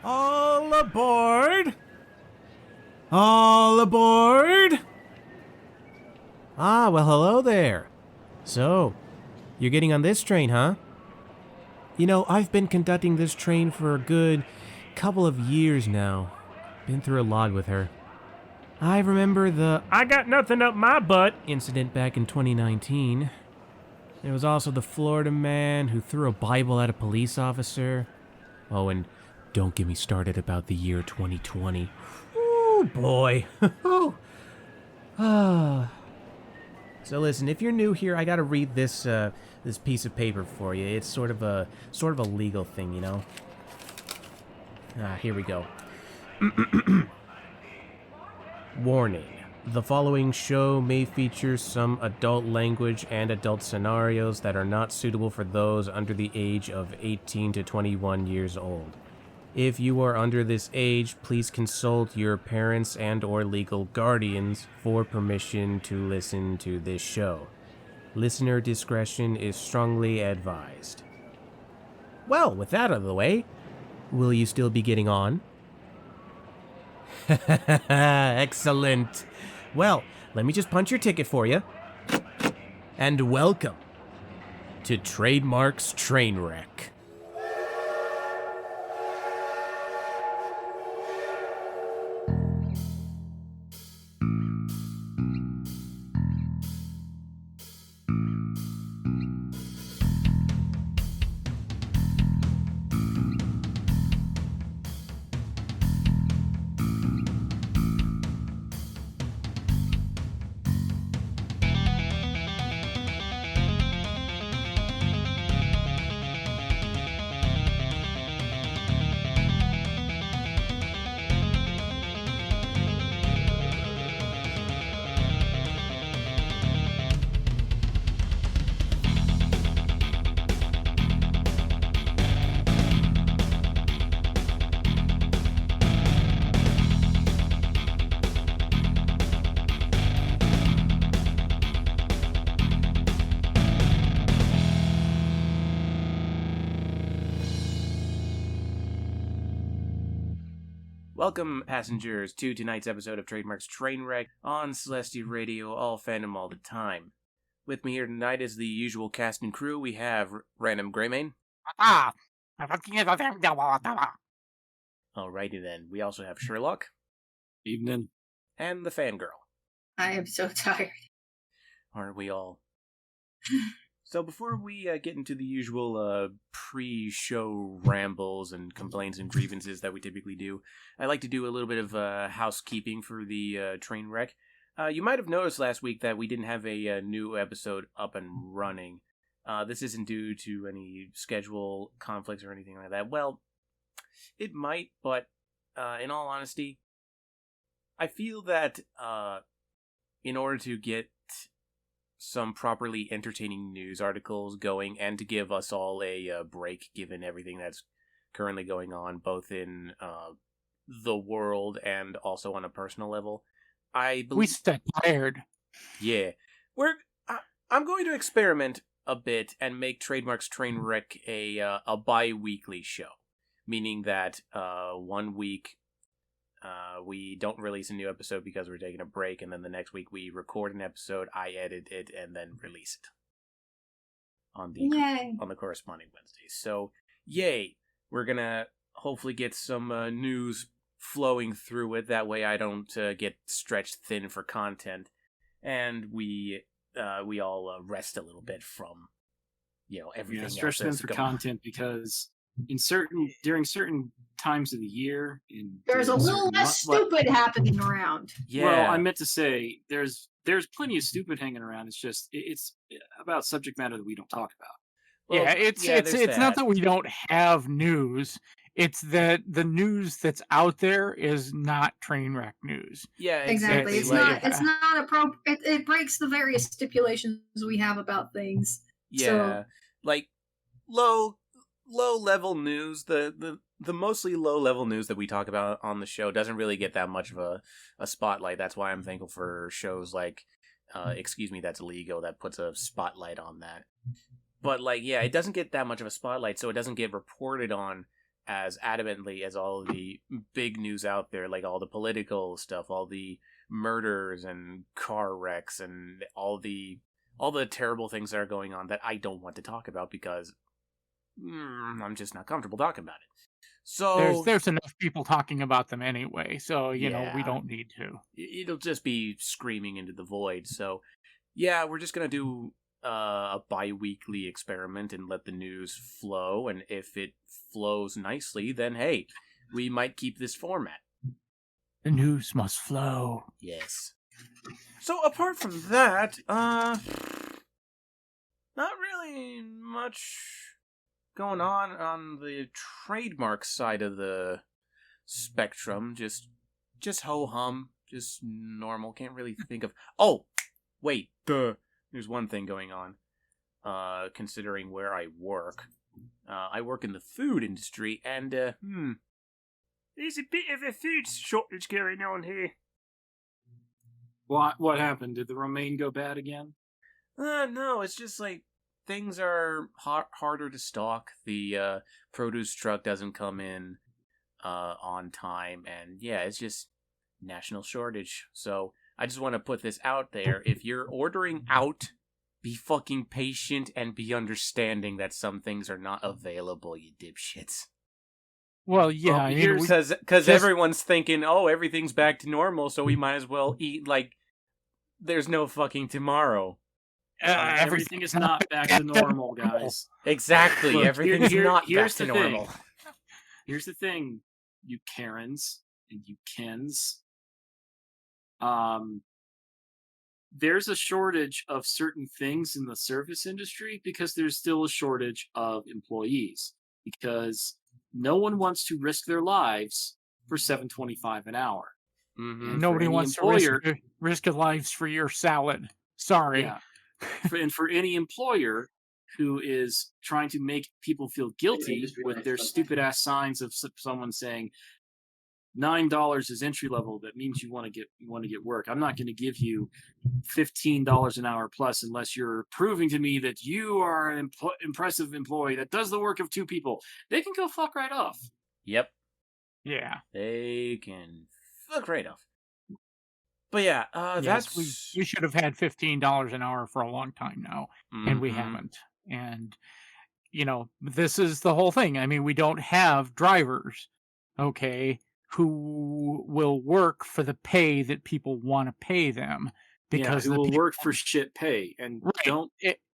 All aboard! All aboard! Ah, well, hello there. So, you're getting on this train, huh? You know, I've been conducting this train for a good couple of years now. Been through a lot with her. I remember the "I got nothing up my butt" incident back in 2019. There was also the Florida man who threw a Bible at a police officer. Oh, and don't get me started about the year 2020. Oh, boy. So listen, if you're new here, I gotta read this this piece of paper for you. It's sort of a legal thing, you know. Here we go. Warning. The following show may feature some adult language and adult scenarios that are not suitable for those under the age of 18 to 21 years old. If you are under this age, please consult your parents and or legal guardians for permission to listen to this show. Listener discretion is strongly advised. Well, with that out of the way, will you still be getting on? Excellent. Well, let me just punch your ticket for you. And welcome to Trademark's Trainwreck. Welcome, passengers, to tonight's episode of Trademark's Trainwreck on Celestia Radio, all fandom all the time. With me here tonight is the usual cast and crew. We have RandomGreymane. Alrighty then. We also have Sherlock. Evening. And TheFangirl. I am so tired. Aren't we all? So before we get into the usual pre-show rambles and complaints and grievances that we typically do, I'd like to do a little bit of housekeeping for the train wreck. You might have noticed last week that we didn't have a new episode up and running. This isn't due to any schedule conflicts or anything like that. Well, it might, but in all honesty, I feel that in order to get some properly entertaining news articles going and to give us all a break given everything that's currently going on both in the world and also on a personal level, I believe... We stand tired. Yeah. I'm going to experiment a bit and make Trademark's Trainwreck a bi-weekly show, meaning that 1 week we don't release a new episode because we're taking a break, and then the next week we record an episode, I edit it, and then release it on the corresponding Wednesdays. So, yay! We're gonna hopefully get some news flowing through it. That way, I don't get stretched thin for content, and we all rest a little bit from everything. Stretched thin for content because during certain times of the year, there's a little less stupid happening around. Yeah. Well, I meant to say there's plenty of stupid hanging around. It's just it's about subject matter that we don't talk about. Well, it's not that we don't have news. It's that the news that's out there is not Trainwreck news. Yeah, exactly. It's not appropriate. It breaks the various stipulations we have about things. Yeah, so, like low level news. The mostly low level news that we talk about on the show doesn't really get that much of a spotlight. That's why I'm thankful for shows like Excuse Me, That's Illegal that puts a spotlight on that. But it doesn't get that much of a spotlight, so it doesn't get reported on as adamantly as all the big news out there, like all the political stuff, all the murders and car wrecks and all the terrible things that are going on that I don't want to talk about because I'm just not comfortable talking about it. So there's enough people talking about them anyway, so you know we don't need to. It'll just be screaming into the void. So yeah, we're just gonna do a bi-weekly experiment and let the news flow, and if it flows nicely, then hey, we might keep this format. The news must flow. Yes. So apart from that, not really much going on the trademark side of the spectrum. Just ho-hum, just normal. Can't really think of... Oh, wait, there's one thing going on, considering where I work. I work in the food industry, and, there's a bit of a food shortage going on here. What happened? Did the romaine go bad again? No, it's just like things are harder to stock. The produce truck doesn't come in on time, and yeah, it's just national shortage. So I just want to put this out there. If you're ordering out, be fucking patient and be understanding that some things are not available, you dipshits. Well, yeah, because everyone's thinking, oh, everything's back to normal, so we might as well eat like there's no fucking tomorrow. Everything is not back to normal, guys. Exactly, Look, everything's not back to normal. Here's the thing, you Karens and you Kens. There's a shortage of certain things in the service industry because there's still a shortage of employees. Because no one wants to risk their lives for $7.25 an hour. Mm-hmm. Nobody wants to risk their lives for your salad. Sorry. Yeah. And for any employer who is trying to make people feel guilty with their stupid ass signs of someone saying $9 is entry level, that means you want to get work. I'm not going to give you $15 an hour plus unless you're proving to me that you are an impressive employee that does the work of two people. They can go fuck right off. Yep. Yeah. They can fuck right off. But yeah, that's we should have had $15 an hour for a long time now, and we haven't. And you know, this is the whole thing. I mean, we don't have drivers, okay, who will work for the pay that people want to pay them, because who will work for shit pay, and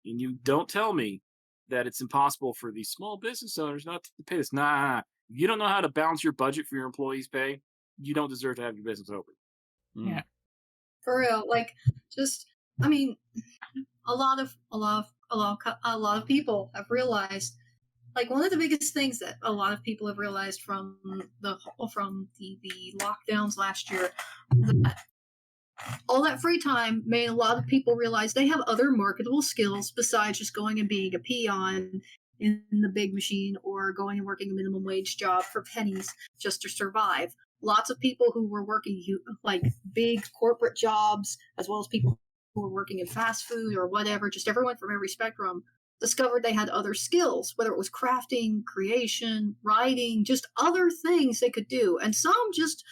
you don't tell me that it's impossible for these small business owners not to pay this. Nah, you don't know how to balance your budget for your employees' pay. You don't deserve to have your business open. Yeah, for real. Like, just I mean, a lot of people have realized. Like, one of the biggest things that a lot of people have realized from the lockdowns last year, that all that free time made a lot of people realize they have other marketable skills besides just going and being a peon in the big machine or going and working a minimum wage job for pennies just to survive. Lots of people who were working like big corporate jobs, as well as people who were working in fast food or whatever, just everyone from every spectrum, discovered they had other skills, whether it was crafting, creation, writing, just other things they could do. And some just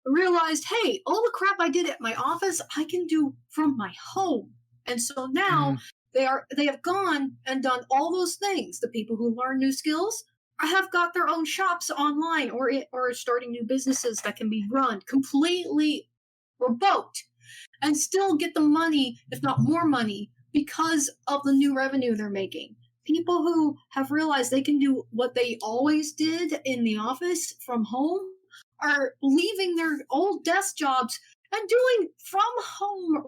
realized, hey, all the crap I did at my office, I can do from my home. And so now they have gone and done all those things. The people who learn new skills have got their own shops online or starting new businesses that can be run completely remote and still get the money, if not more money, because of the new revenue they're making. People who have realized they can do what they always did in the office from home are leaving their old desk jobs and doing from home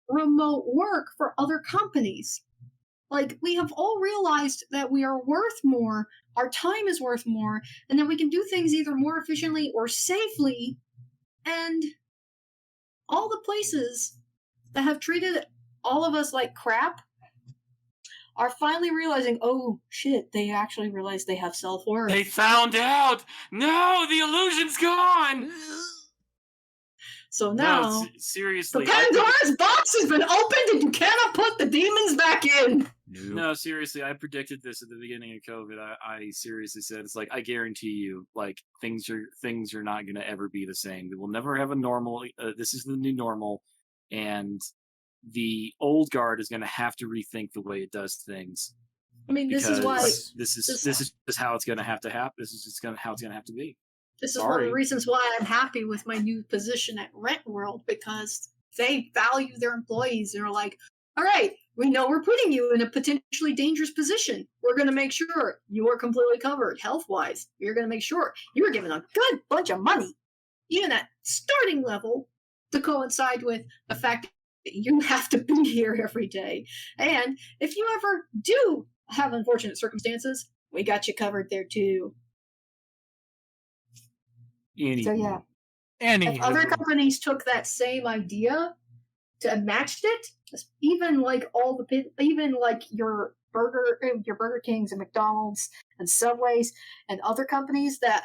remote work for other companies. Like, we have all realized that we are worth more, our time is worth more, and that we can do things either more efficiently or safely. And all the places that have treated all of us like crap are finally realizing, oh shit, they actually realize they have self-worth. They found out! No, the illusion's gone! So now, seriously, the Pandora's box has been opened and you cannot put the demons back in! No, seriously, I predicted this at the beginning of COVID. I seriously said it's like I guarantee you, like things are not going to ever be the same. We will never have a normal. This is the new normal, and the old guard is going to have to rethink the way it does things. I mean, this is why this is just how it's going to have to happen. This is just how it's going to have to be. This is one of the reasons why I'm happy with my new position at Rent World, because they value their employees. They're like, all right, we know we're putting you in a potentially dangerous position. We're going to make sure you are completely covered health-wise. We're going to make sure you're given a good bunch of money, even at starting level, to coincide with the fact that you have to be here every day. And if you ever do have unfortunate circumstances, we got you covered there too. So yeah. If other companies took that same idea to matched it, even like your Burger Kings and McDonald's and Subways and other companies that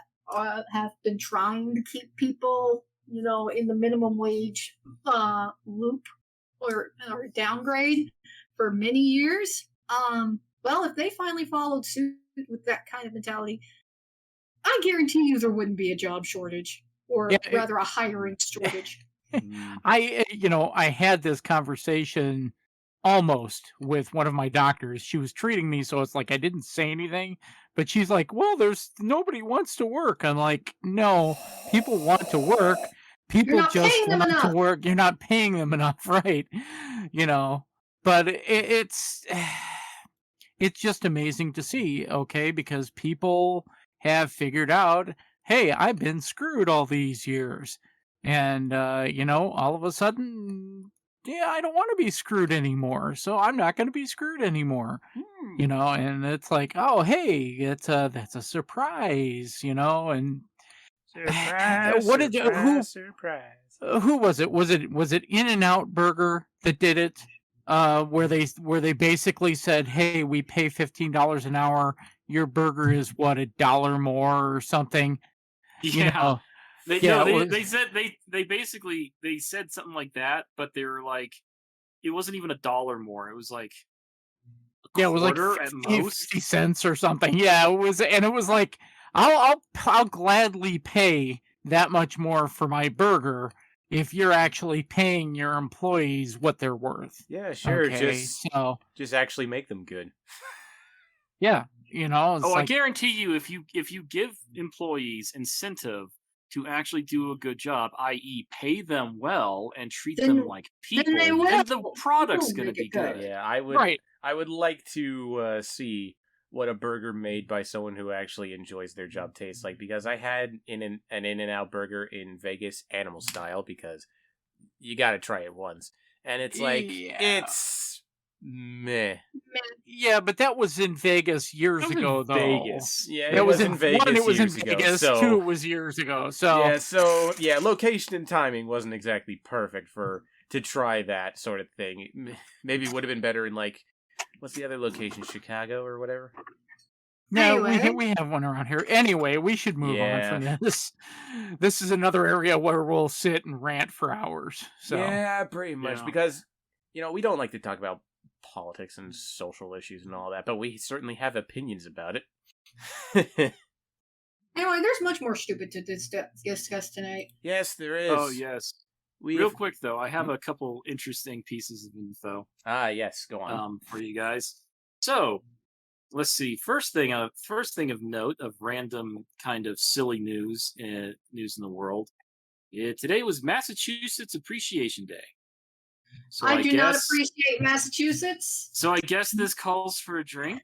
have been trying to keep people, in the minimum wage loop or downgrade for many years. Well, if they finally followed suit with that kind of mentality, I guarantee you there wouldn't be a job shortage, or rather a hiring shortage. I had this conversation almost with one of my doctors. She was treating me, so it's like I didn't say anything, but she's like, well, there's nobody wants to work. I'm like, no, people want to work. People just want to work. You're not paying them enough, right? But it's just amazing to see, okay, because people have figured out, hey, I've been screwed all these years. And, all of a sudden, I don't want to be screwed anymore. So I'm not going to be screwed anymore. And it's like, oh, hey, that's a surprise, and surprise, what did surprise. Who was it? Was it In-N-Out Burger that did it? Where they basically said, hey, we pay $15 an hour. Your burger is what, $1 more or something? Yeah. They said something like that, but they were like, it wasn't even $1 more. It was like it was like 50 cents or something. Yeah, it was like, I'll gladly pay that much more for my burger if you're actually paying your employees what they're worth. Yeah, sure. Okay, just actually make them good. Yeah, I guarantee you, if you give employees incentive to actually do a good job, i.e., pay them well and treat them like people, then the product's going to be good. Yeah, I would like to see what a burger made by someone who actually enjoys their job tastes like, because I had an In-N-Out burger in Vegas, animal style, because you got to try it once, and it's like it's meh. Yeah, but that was in Vegas years ago, though. Vegas, yeah, it was in Vegas. One, it was in Vegas. Ago, so, 2, it was years ago. So location and timing wasn't exactly perfect to try that sort of thing. Maybe it would have been better in what's the other location, Chicago or whatever. No, we have one around here. Anyway, we should move on from this. This is another area where we'll sit and rant for hours. So yeah, pretty much, because we don't like to talk about politics and social issues and all that, but we certainly have opinions about it. Anyway, there's much more stupid to discuss tonight. Yes, there is. Oh, yes. Real quick, though, I have a couple interesting pieces of info. Yes, go on. For you guys. So, let's see. First thing of note of random kind of silly news in the world. Today was Massachusetts Appreciation Day. So I do not appreciate Massachusetts. So I guess this calls for a drink.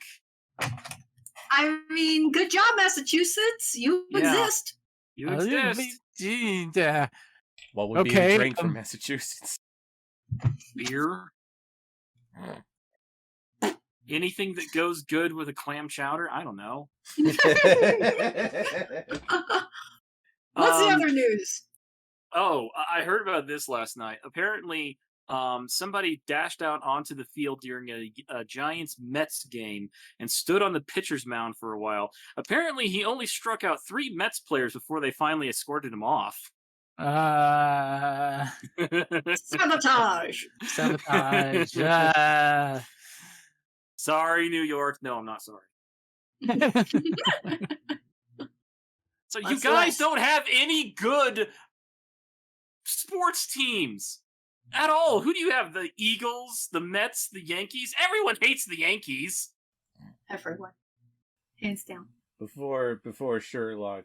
I mean, good job, Massachusetts. You exist. You exist. What would be a drink from Massachusetts? Beer. Anything that goes good with a clam chowder? I don't know. What's the other news? Oh, I heard about this last night. Apparently, somebody dashed out onto the field during a Giants-Mets game and stood on the pitcher's mound for a while. Apparently, he only struck out 3 Mets players before they finally escorted him off. Sabotage. Sorry, New York. No, I'm not sorry. So you guys don't have any good sports teams at all. Who do you have? The Eagles, the Mets, the Yankees? Everyone hates the Yankees. Everyone. Hands down. Before Sherlock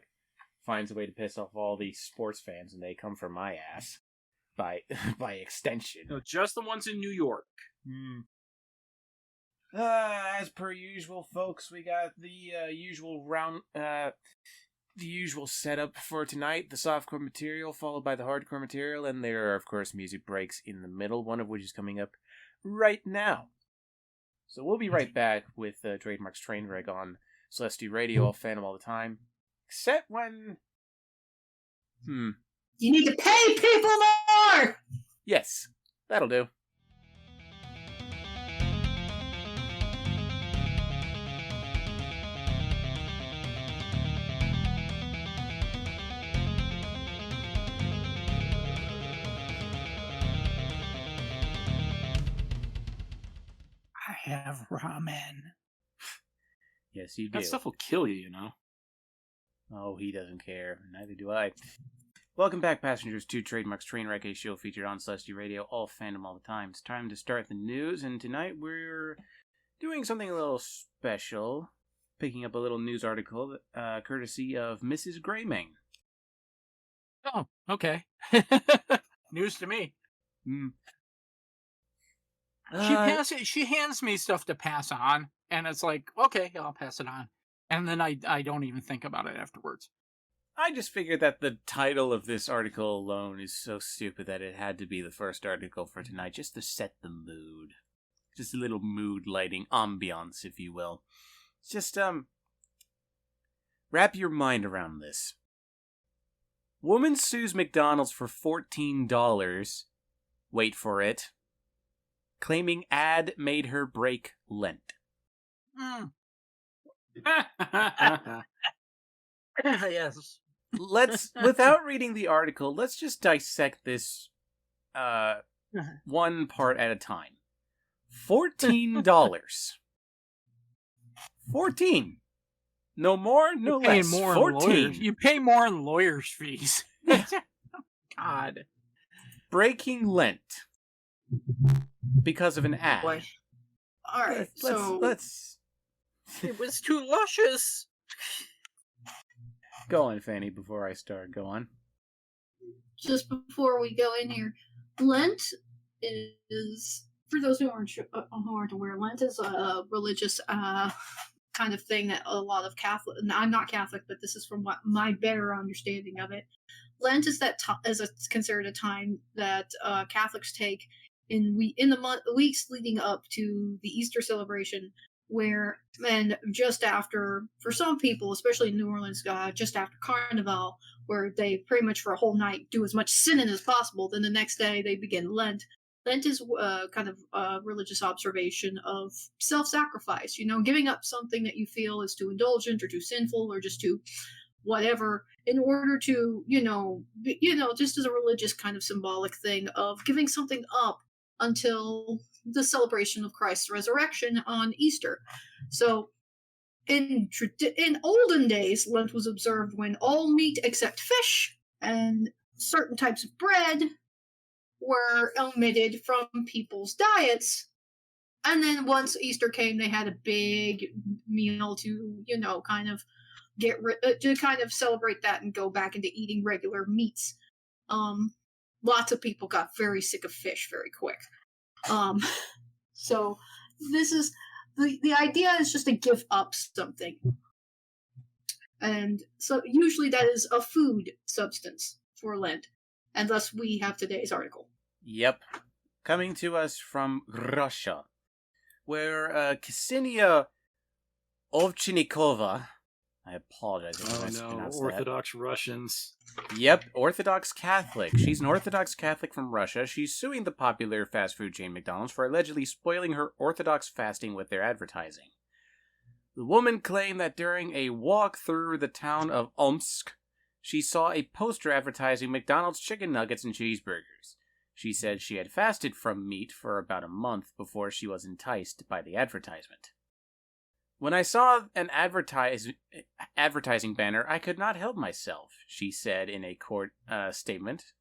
finds a way to piss off all these sports fans and they come for my ass by extension. No, just the ones in New York. As per usual, folks, we got the usual setup for tonight, the softcore material followed by the hardcore material, and there are, of course, music breaks in the middle, one of which is coming up right now. So we'll be right back with Trademark's Trainwreck on Celestia Radio, all Phantom all the time, except when... You need to pay people more! Yes, that'll do. I have ramen. Yes, you do. That stuff will kill you, you know. Oh, he doesn't care. Neither do I. Welcome back, passengers, to Trademark's Trainwreck, a show featured on Celestia Radio, all Phantom all the time. It's time to start the news, and tonight we're doing something a little special. Picking up a little news article, courtesy of Mrs. Greymane. Oh, okay. News to me. She hands me stuff to pass on, and it's like, okay, I'll pass it on. And then I don't even think about it afterwards. I just figured that the title of this article alone is so stupid that it had to be the first article for tonight, just to set the mood. Just a little mood lighting, ambiance, if you will. Just, wrap your mind around this. Woman sues McDonald's for $14. Wait for it. Claiming ad made her break Lent. Yes. Without reading the article, let's just dissect this one part at a time. $14. 14. No more, no less. More 14. You pay more in lawyers' fees. God. Breaking Lent. Because of an ad. Boy. All right, let's. It was too luscious. Go on, Fanny, before I start. Go on. Just before we go in here, Lent is, for those who aren't aware, Lent is a religious kind of thing that a lot of Catholic. I'm not Catholic, but this is from what my better understanding of it. Lent is it's considered a time that Catholics take in the weeks leading up to the Easter celebration, and just after, for some people, especially in New Orleans, just after Carnival, where they pretty much for a whole night do as much sinning as possible. Then the next day they begin Lent. Lent is kind of a religious observation of self-sacrifice, giving up something that you feel is too indulgent or too sinful or just too whatever, in order to, just as a religious kind of symbolic thing of giving something up until the celebration of Christ's resurrection on Easter. So in olden days, Lent was observed when all meat except fish and certain types of bread were omitted from people's diets. And then once Easter came, they had a big meal to, kind of to kind of celebrate that and go back into eating regular meats. Lots of people got very sick of fish very quick. So this is the idea is just to give up something. And so usually that is a food substance for Lent. And thus we have today's article. Yep. Coming to us from Russia, where Ksenia Ovchinnikova, I apologize if I mispronounced that. Orthodox Russians. Yep, Orthodox Catholic. She's an Orthodox Catholic from Russia. She's suing the popular fast food chain McDonald's for allegedly spoiling her Orthodox fasting with their advertising. The woman claimed that during a walk through the town of Omsk, she saw a poster advertising McDonald's chicken nuggets and cheeseburgers. She said she had fasted from meat for about a month before she was enticed by the advertisement. When I saw an advertising banner, I could not help myself, she said in a court statement.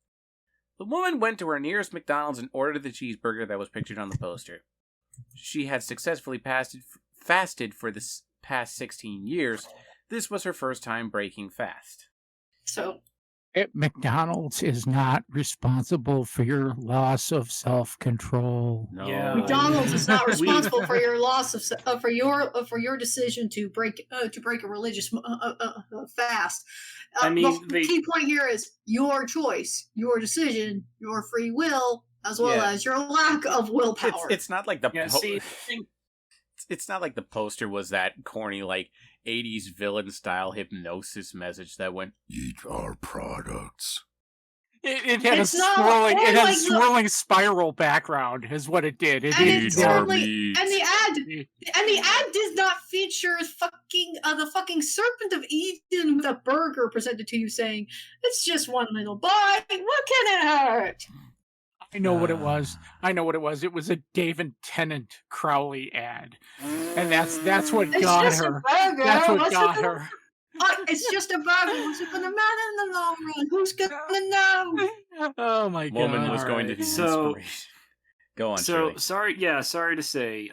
The woman went to her nearest McDonald's and ordered the cheeseburger that was pictured on the poster. She had successfully fasted for the past 16 years. This was her first time breaking fast. So McDonald's is not responsible for your loss of self-control. No. Yeah. McDonald's is not responsible for your loss of for your decision to break a religious fast. I mean, the key point here is your choice, your decision, your free will, as well as your lack of willpower. It's not like the it's not like the poster was that corny, like, 80s villain style hypnosis message that went, "Eat our products." It had a swirling spiral background, is what it did. And the ad did not feature the fucking Serpent of Eden with a burger presented to you, saying, "It's just one little bite. What can it hurt?" I know what it was. It was a David Tennant Crowley ad, and that's what got her. That's what got her. It's just a burger. What's it gonna matter in the long run? Who's gonna know? Oh my god! Woman was going to be inspiration. Go on. So Shirley. sorry to say,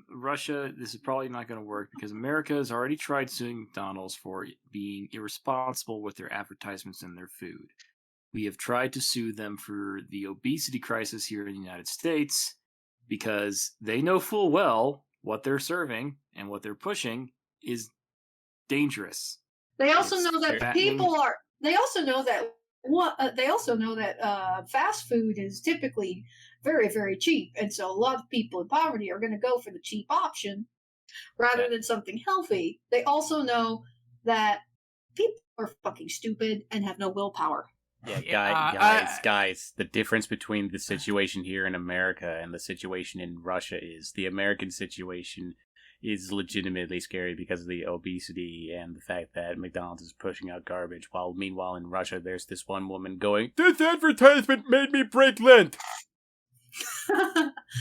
Russia, this is probably not going to work because America has already tried suing McDonald's for being irresponsible with their advertisements and their food. We have tried to sue them for the obesity crisis here in the United States because they know full well what they're serving and what they're pushing is dangerous. They also know that people are. They also know that fast food is typically very, very cheap, and so a lot of people in poverty are going to go for the cheap option rather than something healthy. They also know that people are fucking stupid and have no willpower. Yeah, guys, the difference between the situation here in America and the situation in Russia is the American situation is legitimately scary because of the obesity and the fact that McDonald's is pushing out garbage, while meanwhile in Russia there's this one woman going, "This advertisement made me break Lent."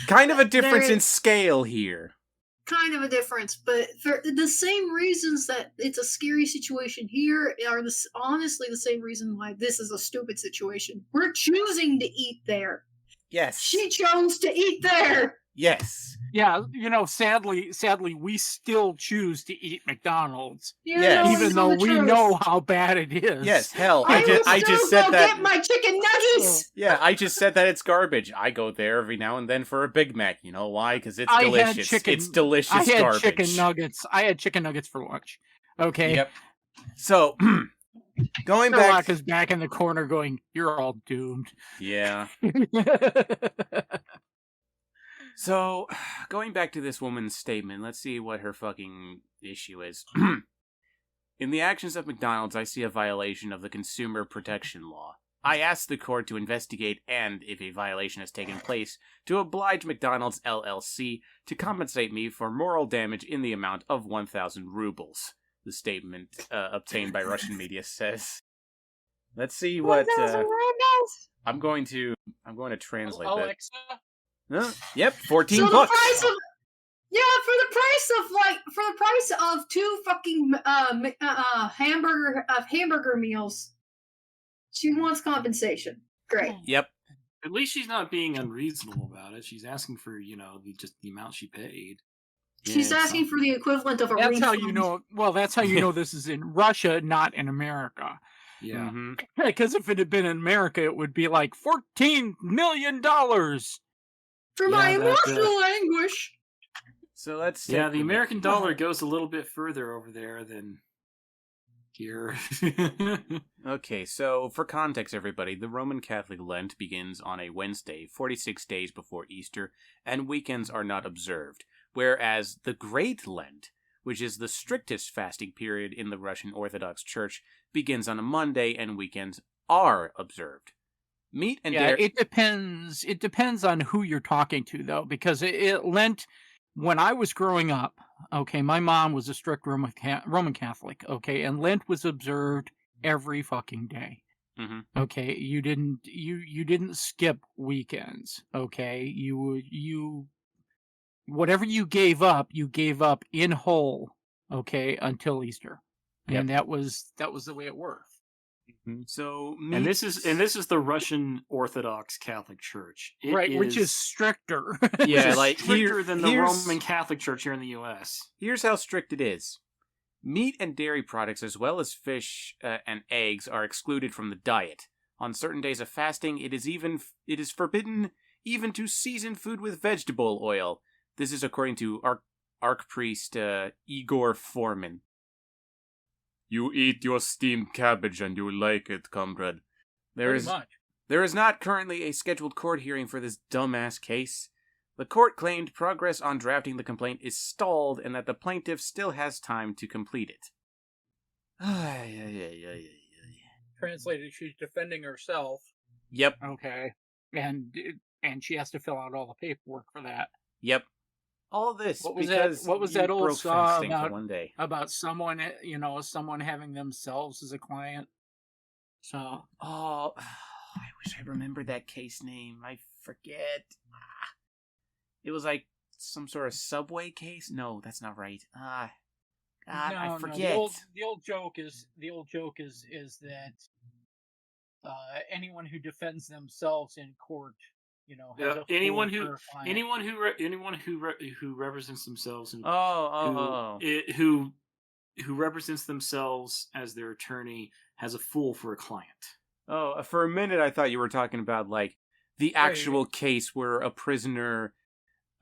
Kind of a difference in scale here. Kind of a difference, but for the same reasons that it's a scary situation here are honestly the same reason why this is a stupid situation. We're choosing to eat there. Yes. She chose to eat there. Yes. Yeah, sadly, we still choose to eat McDonald's. Even though we know how bad it is. Yes, hell, I just said that. Get my chicken nuggets. Yeah, I just said that it's garbage. I go there every now and then for a Big Mac. You know why? Because it's delicious. It's delicious garbage. I had chicken nuggets for lunch. Okay. Yep. So, going back, Sherlock is back in the corner, going, "You're all doomed." Yeah. So, going back to this woman's statement, let's see what her fucking issue is. In the actions of McDonald's, I see a violation of the consumer protection law. I asked the court to investigate and, if a violation has taken place, to oblige McDonald's LLC to compensate me for moral damage in the amount of 1,000 rubles. The statement obtained by Russian media says. Let's see what. 1,000 rubles. I'm going to translate that. Alexa. Yep, $14. So the price of for the price of two fucking hamburger meals, she wants compensation. Great. Yep. At least she's not being unreasonable about it. She's asking for just the amount she paid. She's asking for the equivalent of a refund. That's how you know. Well, that's how you know this is in Russia, not in America. Yeah. Because if it had been in America, it would be like $14 million. For my emotional anguish. So let's the American dollar goes a little bit further over there than here. Okay, so for context, everybody, the Roman Catholic Lent begins on a Wednesday, 46 days before Easter, and weekends are not observed, whereas the Great Lent, which is the strictest fasting period in the Russian Orthodox Church, begins on a Monday and weekends are observed. Meat and dairy. It depends. It depends on who you're talking to, though, because it Lent. When I was growing up, okay, my mom was a strict Roman Catholic, okay, and Lent was observed every fucking day. Okay, you didn't skip weekends. Okay, you whatever you gave up in whole. Okay, until Easter, and that was the way it worked. So, and this is the Russian Orthodox Catholic Church, which is stricter. Yeah, like stricter than the Roman Catholic Church here in the U.S. Here's how strict it is: meat and dairy products, as well as fish and eggs, are excluded from the diet. On certain days of fasting, it is forbidden even to season food with vegetable oil. This is according to Archpriest Igor Foreman. You eat your steamed cabbage and you like it, comrade. There is not currently a scheduled court hearing for this dumbass case. The court claimed progress on drafting the complaint is stalled and that the plaintiff still has time to complete it. Translated, she's defending herself. Yep. Okay. And she has to fill out all the paperwork for that. Yep. All this what was because that old song about someone, someone having themselves as a client? So, I wish I remembered that case name. I forget. It was like some sort of subway case. No, that's not right. God, I forget. No, the old joke is that anyone who defends themselves in court, anyone who represents themselves and who represents themselves as their attorney has a fool for a client. Oh, for a minute I thought you were talking about like the actual case where a prisoner,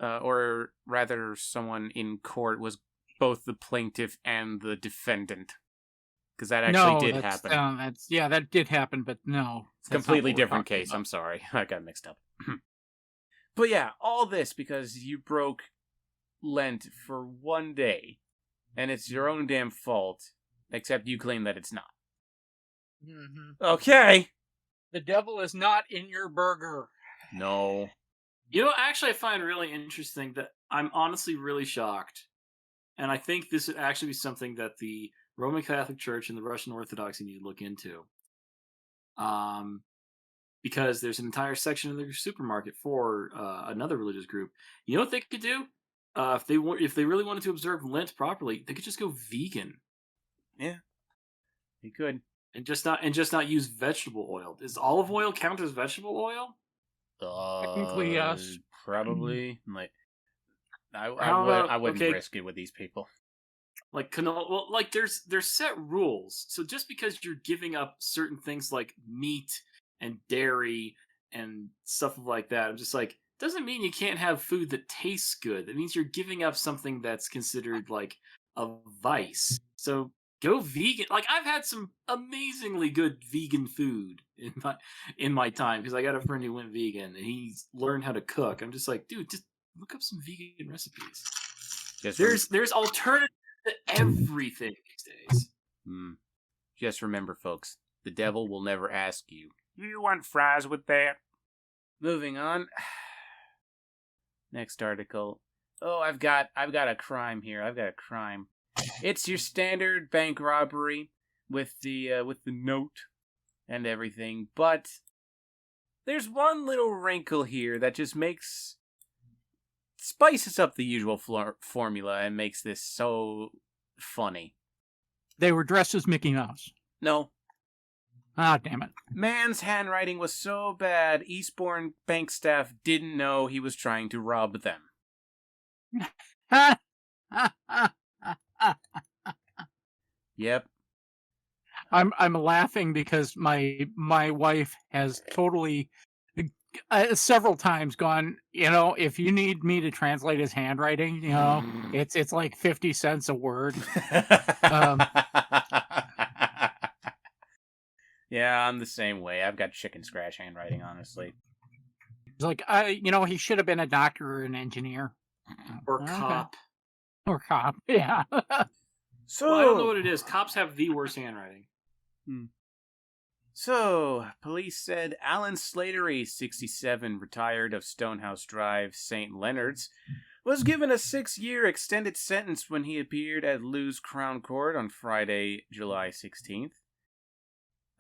or rather someone in court, was both the plaintiff and the defendant. Because that actually did happen. That did happen, but no. It's a completely different case. I'm sorry. I got mixed up. But yeah, all this because you broke Lent for one day. And it's your own damn fault. Except you claim that it's not. Mm-hmm. Okay. The devil is not in your burger. No. Actually I find really interesting that I'm honestly really shocked. And I think this would actually be something that the Roman Catholic Church and the Russian Orthodoxy need to look into. Because there's an entire section of their supermarket for another religious group. You know what they could do? If they really wanted to observe Lent properly, they could just go vegan. Yeah, they could, and just not use vegetable oil. Does olive oil count as vegetable oil? Technically, yes. Probably. Like, I wouldn't risk it with these people. Like canola, well, like there's set rules. So just because you're giving up certain things like meat and dairy and stuff like that, I'm just like, doesn't mean you can't have food that tastes good. That means you're giving up something that's considered like a vice. So go vegan. Like I've had some amazingly good vegan food in my time because I got a friend who went vegan and he's learned how to cook. I'm just like, dude, just look up some vegan recipes. There's alternatives to everything these days. Just remember, folks, the devil will never ask you, you want fries with that? Moving on. Next article. Oh, I've got a crime here. I've got a crime. It's your standard bank robbery with the note and everything, but there's one little wrinkle here that just spices up the usual formula and makes this so funny. They were dressed as Mickey Mouse. No. Ah, damn it. Man's handwriting was so bad, Eastbourne bank staff didn't know he was trying to rob them. Yep. I'm laughing because my wife has totally several times gone, if you need me to translate his handwriting, it's like 50 cents a word. Yeah, I'm the same way. I've got chicken scratch handwriting, honestly. It's like, he should have been a doctor or an engineer. Or cop. Or cop, yeah. So I don't know what it is. Cops have the worst handwriting. So, police said Alan Slattery, 67, retired of Stonehouse Drive, St. Leonard's, was given a 6-year extended sentence when he appeared at Lewes Crown Court on Friday, July 16th.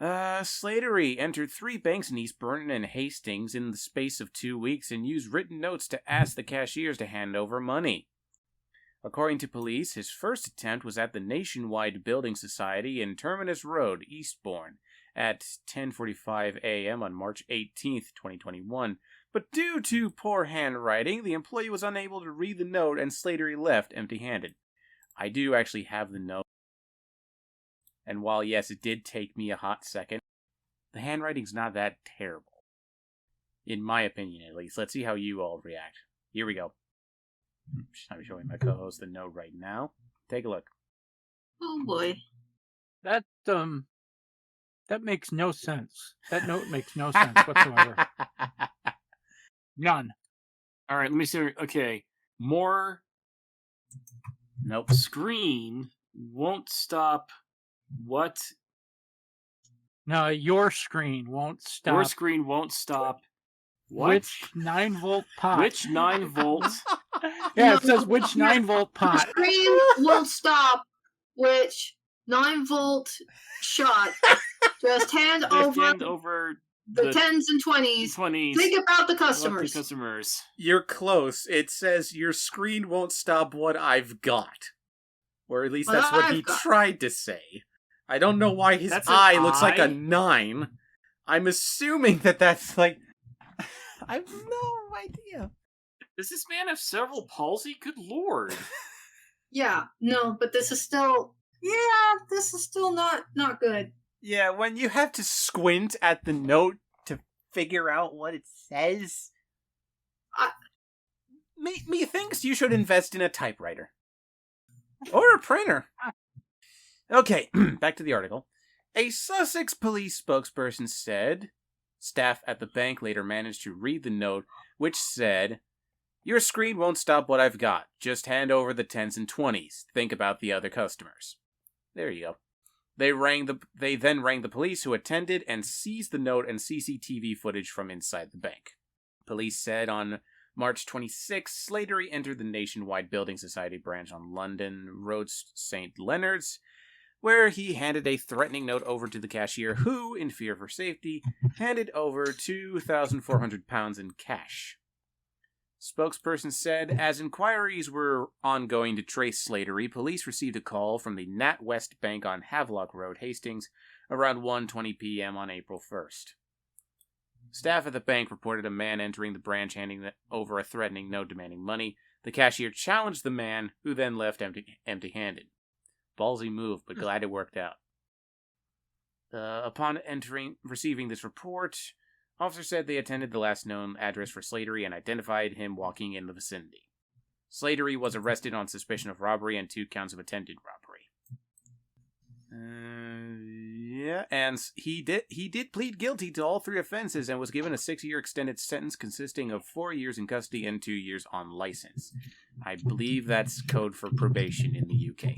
Slatery entered 3 banks in East Burton and Hastings in the space of 2 weeks and used written notes to ask the cashiers to hand over money. According to police, his first attempt was at the Nationwide Building Society in Terminus Road, Eastbourne, at 10:45 a.m. on March 18th, 2021. But due to poor handwriting, the employee was unable to read the note and Slatery left empty-handed. I do actually have the note. And while, yes, it did take me a hot second, the handwriting's not that terrible. In my opinion, at least. Let's see how you all react. Here we go. I'm showing my co-host the note right now. Take a look. Oh boy. That makes no sense. That note makes no sense whatsoever. None. All right, let me see. Okay. More. Nope. Screen won't stop. What? No, your screen won't stop. Your screen won't stop. What? Which 9-volt pot? Which 9-volt? Yeah, it says which 9-volt pot. Screen won't stop. Which 9-volt shot? Just hand over the 10s and 20s. Think about the customers. You're close. It says your screen won't stop what I've got. Or at least that's what he tried to say. I don't know why his eye looks like a 9. I'm assuming that's like... I have no idea. Does this man have cerebral palsy? Good lord. Yeah, no, but this is still... Yeah, this is still not good. Yeah, when you have to squint at the note to figure out what it says... Me thinks you should invest in a typewriter. Or a printer. Okay, back to the article. A Sussex police spokesperson said staff at the bank later managed to read the note, which said, "Your screen won't stop what I've got. Just hand over the 10s and 20s. Think about the other customers." There you go. They then rang the police, who attended and seized the note and CCTV footage from inside the bank. Police said on March 26, Slatery entered the Nationwide Building Society branch on London Road, St. Leonard's, where he handed a threatening note over to the cashier, who, in fear for safety, handed over £2,400 in cash. Spokesperson said, as inquiries were ongoing to trace Slatery, police received a call from the NatWest Bank on Havelock Road, Hastings, around 1:20 p.m. on April 1st. Staff at the bank reported a man entering the branch handing over a threatening note demanding money. The cashier challenged the man, who then left empty-handed. Ballsy move, but glad it worked out. Upon receiving this report, officers said they attended the last known address for Slatery and identified him walking in the vicinity. Slatery was arrested on suspicion of robbery and 2 counts of attempted robbery. Yeah, and he did plead guilty to all 3 offenses and was given a 6-year extended sentence consisting of 4 years in custody and 2 years on license. I believe that's code for probation in the UK.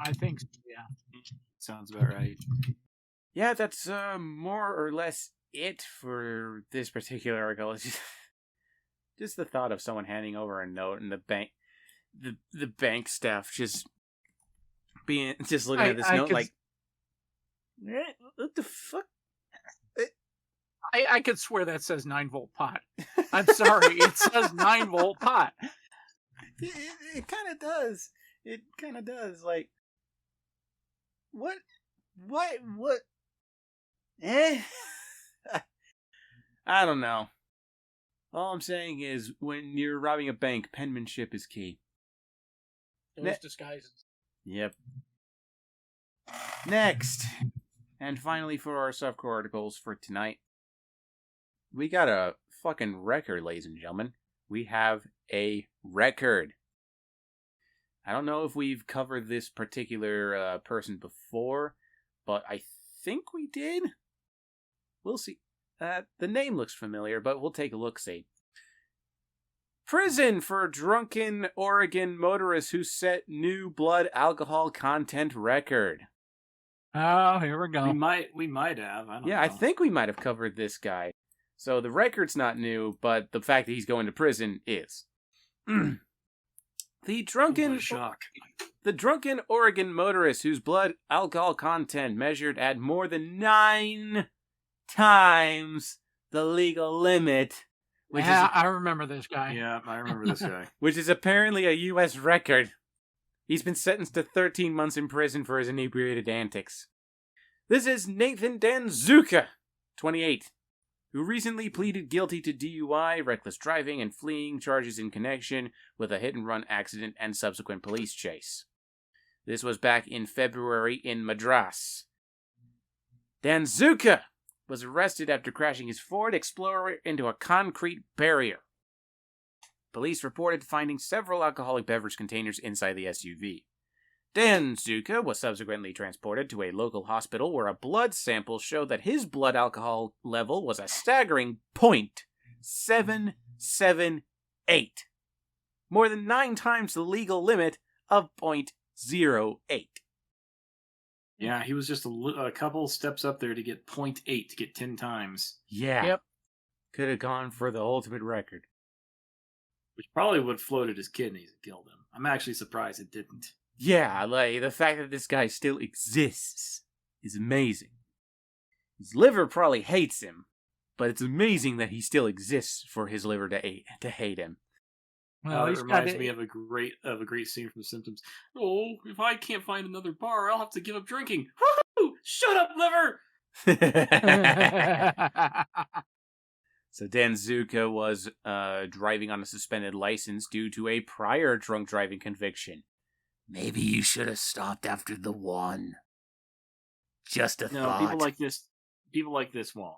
I think so, yeah. Sounds about right. Yeah, that's more or less it for this particular article. It's just the thought of someone handing over a note and the bank staff just looking at this note like, what the fuck? I could swear that says 9-volt pot. I'm sorry, it says 9-volt pot. It kind of does. It kind of does. Like, what? I don't know. All I'm saying is, when you're robbing a bank, penmanship is key. Those disguises. Yep. Next, and finally for our softcore articles for tonight, we got a fucking record, ladies and gentlemen. We have a record. I don't know if we've covered this particular person before, but I think we did. We'll see. The name looks familiar, but we'll take a look-see. Prison for drunken Oregon motorist who set new blood alcohol content record. Oh, here we go. We might have. I don't know. I think we might have covered this guy. So the record's not new, but the fact that he's going to prison is. The What drunken a shock. The drunken Oregon motorist whose blood alcohol content measured at more than 9 times the legal limit, I remember this guy. Yeah, I remember this guy. which is apparently a U.S. record. He's been sentenced to 13 months in prison for his inebriated antics. This is Nathan Danzuka, 28, who recently pleaded guilty to DUI, reckless driving, and fleeing charges in connection with a hit-and-run accident and subsequent police chase. This was back in February in Madras. Danzuka was arrested after crashing his Ford Explorer into a concrete barrier. Police reported finding several alcoholic beverage containers inside the SUV. Danzuka was subsequently transported to a local hospital where a blood sample showed that his blood alcohol level was a staggering .778. More than 9 times the legal limit of .08. Yeah, he was just a couple steps up there to get 0.8 to get 10 times. Yeah. Yep. Could have gone for the ultimate record. Which probably would have floated his kidneys and killed him. I'm actually surprised it didn't. Yeah, like, the fact that this guy still exists is amazing. His liver probably hates him, but it's amazing that he still exists for his liver to hate him. Well, It he's reminds got me of a great scene from The Simpsons. Oh, if I can't find another bar, I'll have to give up drinking. Woo! Shut up, liver! So Danzuka was driving on a suspended license due to a prior drunk driving conviction. Maybe you should have stopped after the one. Just a No, thought. people like this won't.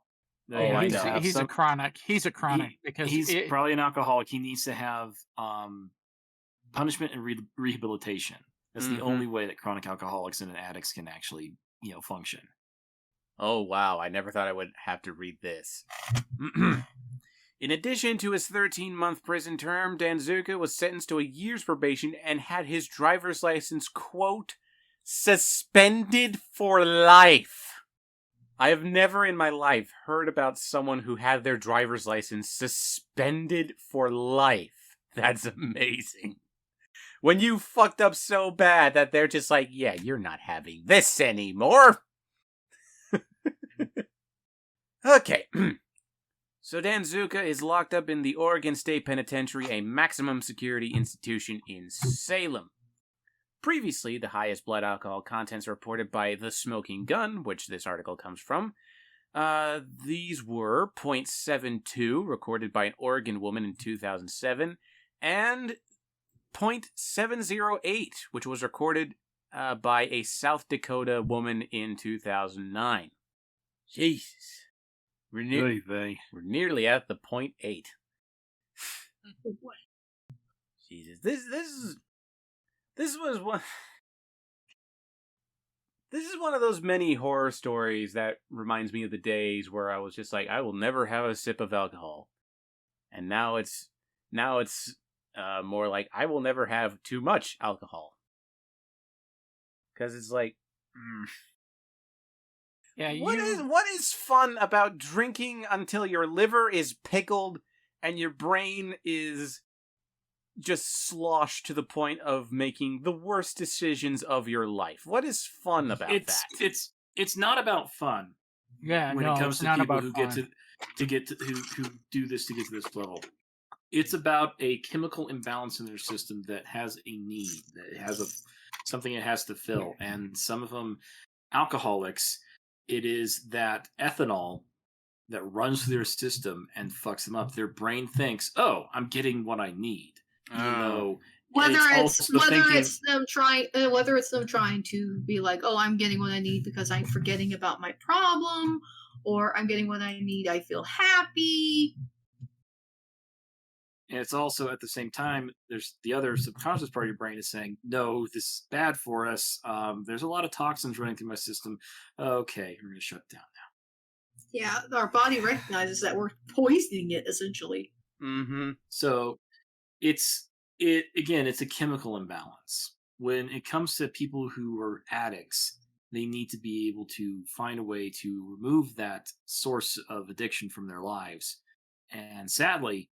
Oh, I know. He's a chronic. He's a chronic because he's probably an alcoholic. He needs to have punishment and rehabilitation. That's the only way that chronic alcoholics and addicts can actually, function. Oh, wow. I never thought I would have to read this. In addition to his 13-month prison term, Danzuka was sentenced to a year's probation and had his driver's license, quote, suspended for life. I have never in my life heard about someone who had their driver's license suspended for life. That's amazing. When you fucked up so bad that they're just like, yeah, you're not having this anymore. Okay. So Danzuka is locked up in the Oregon State Penitentiary, a maximum security institution in Salem. Previously, the highest blood alcohol contents reported by The Smoking Gun, which this article comes from, these were .72, recorded by an Oregon woman in 2007, and .708, which was recorded by a South Dakota woman in 2009. Jesus. We're nearly at the .8. Jesus, this was one. This is one of those many horror stories that reminds me of the days where I was just like, I will never have a sip of alcohol, and now it's more like I will never have too much alcohol, because it's like. Yeah, What is fun about drinking until your liver is pickled and your brain is just sloshed to the point of making the worst decisions of your life? What is fun about that? It's not about fun. Yeah, when no, it comes it's to not people about who fun. get to who do this to get to this level. It's about a chemical imbalance in their system that has a need, that has something it has to fill, and some of them, alcoholics. It is that ethanol that runs through their system and fucks them up. Their brain thinks, "Oh, I'm getting what I need," even though whether it's them trying to be like, "Oh, I'm getting what I need because I'm forgetting about my problem," or "I'm getting what I need. I feel happy." And it's also at the same time, there's the other subconscious part of your brain is saying, "No, this is bad for us. There's a lot of toxins running through my system. Okay, we're gonna shut down now." Yeah, our body recognizes that we're poisoning it essentially. Mm-hmm. So it's a chemical imbalance. When it comes to people who are addicts, they need to be able to find a way to remove that source of addiction from their lives. And sadly,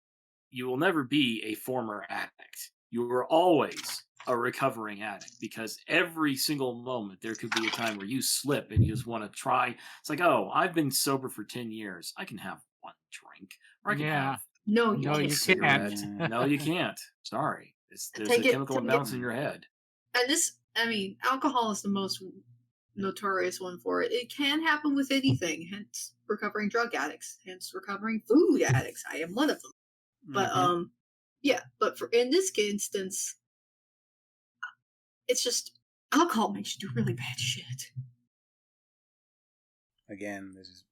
you will never be a former addict. you are always a recovering addict, because every single moment there could be a time where you slip and you just want to try. It's like, oh, I've been sober for 10 years. I can have one drink, or I can have No, No, you you can't. cigarette. can't. No, you can't. Sorry. There's a Take it- chemical take it- imbalance in your head. And this, I mean, alcohol is the most notorious one for it. It can happen with anything, hence recovering drug addicts, hence recovering food addicts. I am one of them. But yeah, but for in this instance, it's just alcohol makes you do really bad shit. Again, this is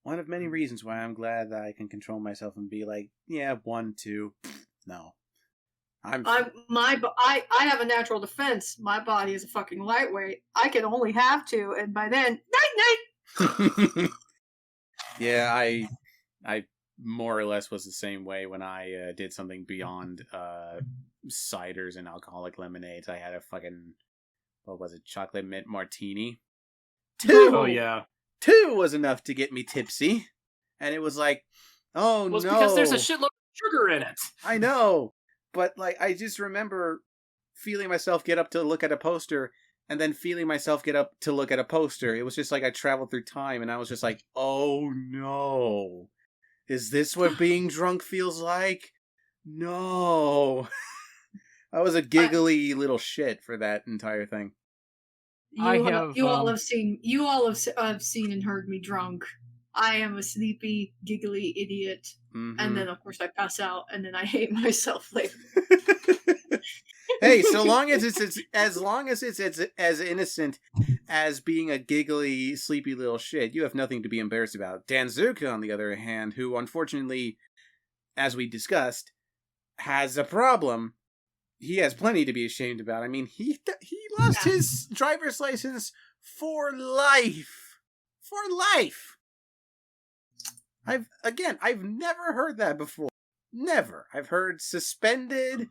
one of many reasons why I'm glad that I can control myself and be like, yeah, 1, 2, no. I have a natural defense. My body is a fucking lightweight. I can only have 2, and by then, night. Yeah, I more or less was the same way when I did something beyond ciders and alcoholic lemonades. I had a fucking, what was it, chocolate mint martini. 2! Oh, yeah. 2 was enough to get me tipsy. And it was like, oh Well, it's no. because there's a shitload of sugar in it. I know. But like, I just remember feeling myself get up to look at a poster and then feeling myself get up to look at a poster. It was just like I traveled through time and I was just like, oh no. Is this what being drunk feels like? No. I was a giggly little shit for that entire thing. You all have seen and heard me drunk. I am a sleepy, giggly idiot, and then of course I pass out, and then I hate myself later. Hey, so long as it's as innocent as being a giggly, sleepy little shit, you have nothing to be embarrassed about. Danzuka, on the other hand, who unfortunately, as we discussed, has a problem. He has plenty to be ashamed about. I mean, he lost his driver's license for life. For life. I've never heard that before. Never. I've heard suspended,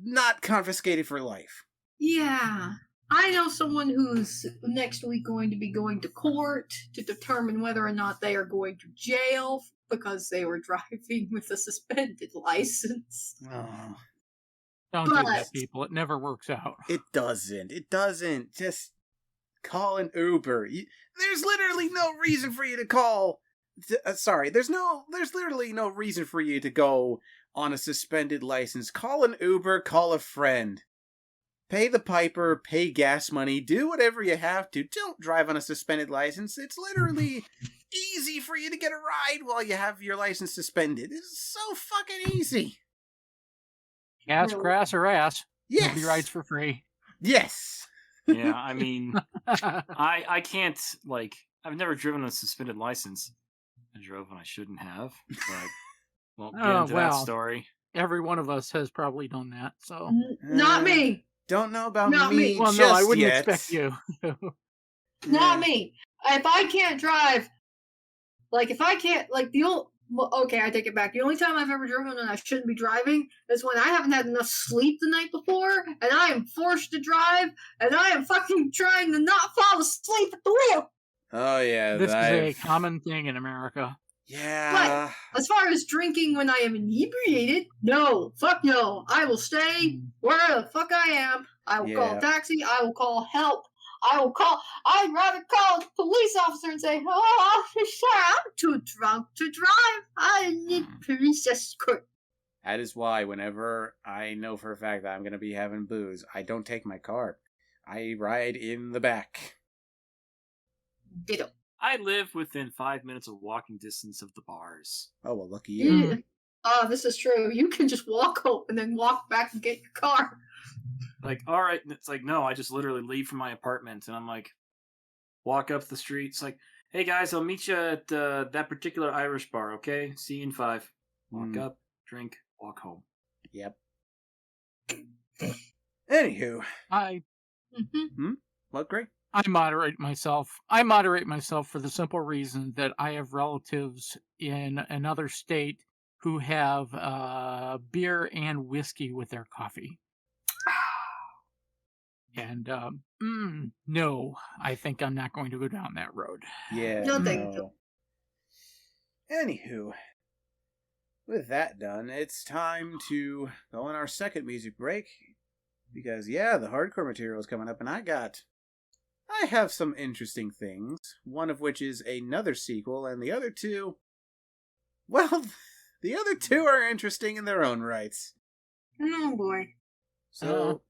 not confiscated for life. Yeah. I know someone who's next week going to be going to court to determine whether or not they are going to jail because they were driving with a suspended license. Oh. Don't do that, people. It never works out. It doesn't. Just call an Uber. There's literally no reason for you to call. There's literally no reason for you to go on a suspended license. Call an Uber, call a friend. Pay the piper, pay gas money, do whatever you have to. Don't drive on a suspended license. It's literally easy for you to get a ride while you have your license suspended. It's so fucking easy. Gas, grass, or ass. Yes. Nobody rides for free. Yes. Yeah, I mean, I can't, like, I've never driven a suspended license. I drove when I shouldn't have, but won't get into that story. Every one of us has probably done that, so. Not me. Don't know about Not me. Well, just no, I wouldn't yet. expect you. Not me. If I can't drive, like, if I can't, like, okay, I take it back. The only time I've ever driven when I shouldn't be driving is when I haven't had enough sleep the night before, and I am forced to drive, and I am fucking trying to not fall asleep at the wheel. Oh, yeah. This is a common thing in America. Yeah. But as far as drinking when I am inebriated, no. Fuck no. I will stay where the fuck I am. I will call a taxi. I will call help. I'd rather call a police officer and say, oh, officer, I'm too drunk to drive. I need police escort. That is why whenever I know for a fact that I'm going to be having booze, I don't take my car. I ride in the back. Ditto. I live within 5 minutes of walking distance of the bars. Oh, well, lucky you. Oh, this is true. You can just walk home and then walk back and get your car. Like, all right. It's like, no, I just literally leave from my apartment and I'm like, walk up the street. It's like, hey guys, I'll meet you at that particular Irish bar, okay? See you in 5. Walk up, drink, walk home. Yep. Anywho. What, Greg? I moderate myself. I moderate myself for the simple reason that I have relatives in another state who have beer and whiskey with their coffee. And no, I think I'm not going to go down that road. Yeah. No, thank you. Anywho, with that done, it's time to go on our second music break. Because, yeah, the hardcore material is coming up, and I have some interesting things. One of which is another sequel, and the other two, well, the other two are interesting in their own rights. Oh boy. So,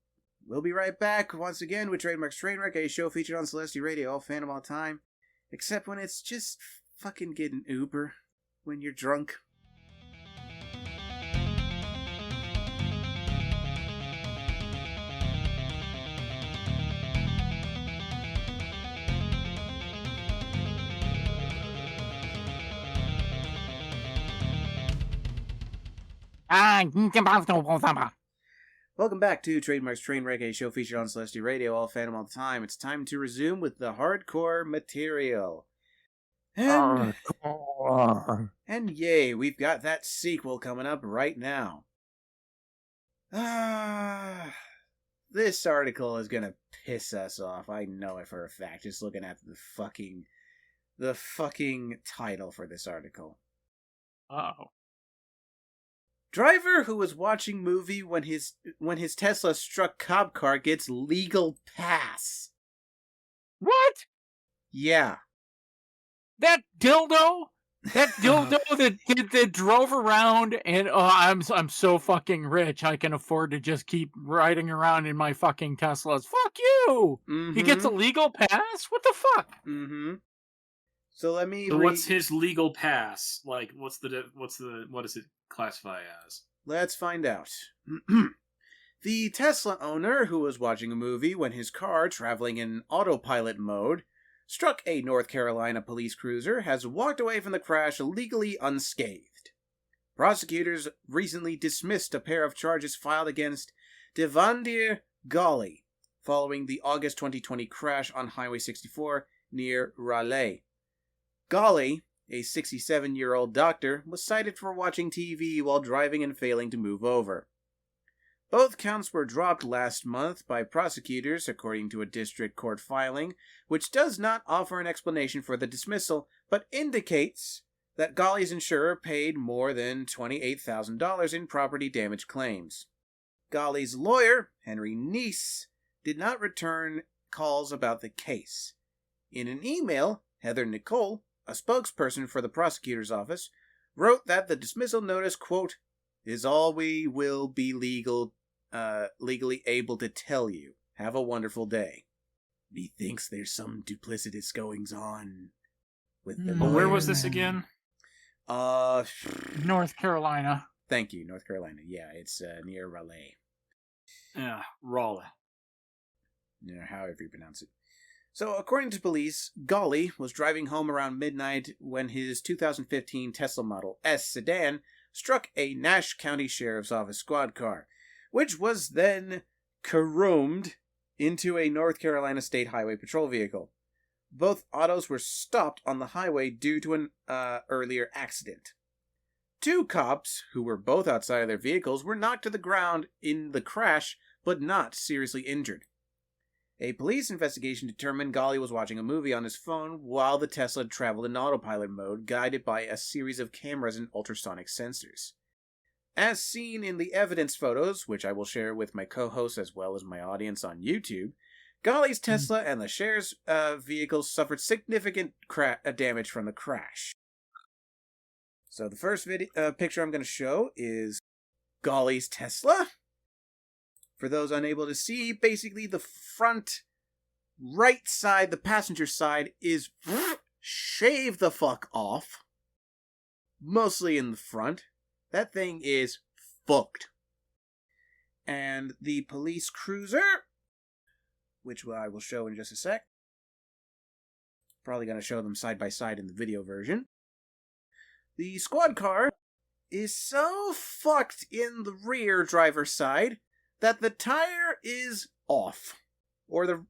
we'll be right back once again with Trademark's Trainwreck, a show featured on Celestia Radio, all Phantom all the time. Except when it's just fucking getting Uber when you're drunk. Welcome back to Trademark's Trainwreck, a show featured on Celestia Radio, all Phantom all the time. It's time to resume with the hardcore material. And yay, we've got that sequel coming up right now. This article is gonna piss us off. I know it for a fact, just looking at the fucking title for this article. Uh-oh. Driver who was watching movie when his Tesla struck cop car gets legal pass. What? Yeah. That dildo that drove around and I'm so fucking rich I can afford to just keep riding around in my fucking Teslas. Fuck you. Mm-hmm. He gets a legal pass? What the fuck? Mm-hmm. So let me. So what's his legal pass? Like, what does it classify as? Let's find out. The Tesla owner who was watching a movie when his car, traveling in autopilot mode, struck a North Carolina police cruiser has walked away from the crash legally unscathed. Prosecutors recently dismissed a pair of charges filed against Devandir Ghali following the August 2020 crash on Highway 64 near Raleigh. Ghali, a 67-year-old doctor, was cited for watching TV while driving and failing to move over. Both counts were dropped last month by prosecutors, according to a district court filing, which does not offer an explanation for the dismissal, but indicates that Ghali's insurer paid more than $28,000 in property damage claims. Ghali's lawyer, Henry Neese, did not return calls about the case. In an email, Heather Nicole, a spokesperson for the prosecutor's office, wrote that the dismissal notice, quote, is all we will be legally able to tell you. Have a wonderful day. He thinks there's some duplicitous goings on with the But where was this again? North Carolina. Thank you, North Carolina. Yeah, it's near Raleigh. Yeah, Raleigh. Yeah, however you pronounce it. So, according to police, Ghali was driving home around midnight when his 2015 Tesla Model S sedan struck a Nash County Sheriff's Office squad car, which was then caroomed into a North Carolina State Highway Patrol vehicle. Both autos were stopped on the highway due to an earlier accident. Two cops, who were both outside of their vehicles, were knocked to the ground in the crash, but not seriously injured. A police investigation determined Ghali was watching a movie on his phone while the Tesla traveled in autopilot mode, guided by a series of cameras and ultrasonic sensors. As seen in the evidence photos, which I will share with my co-hosts as well as my audience on YouTube, Ghali's Tesla and the sheriff's vehicles suffered significant damage from the crash. So the first picture I'm going to show is Ghali's Tesla. For those unable to see, basically the front right side, the passenger side, is shaved the fuck off. Mostly in the front. That thing is fucked. And the police cruiser, which I will show in just a sec. Probably going to show them side by side in the video version. The squad car is so fucked in the rear driver's side that the tire is off. Or the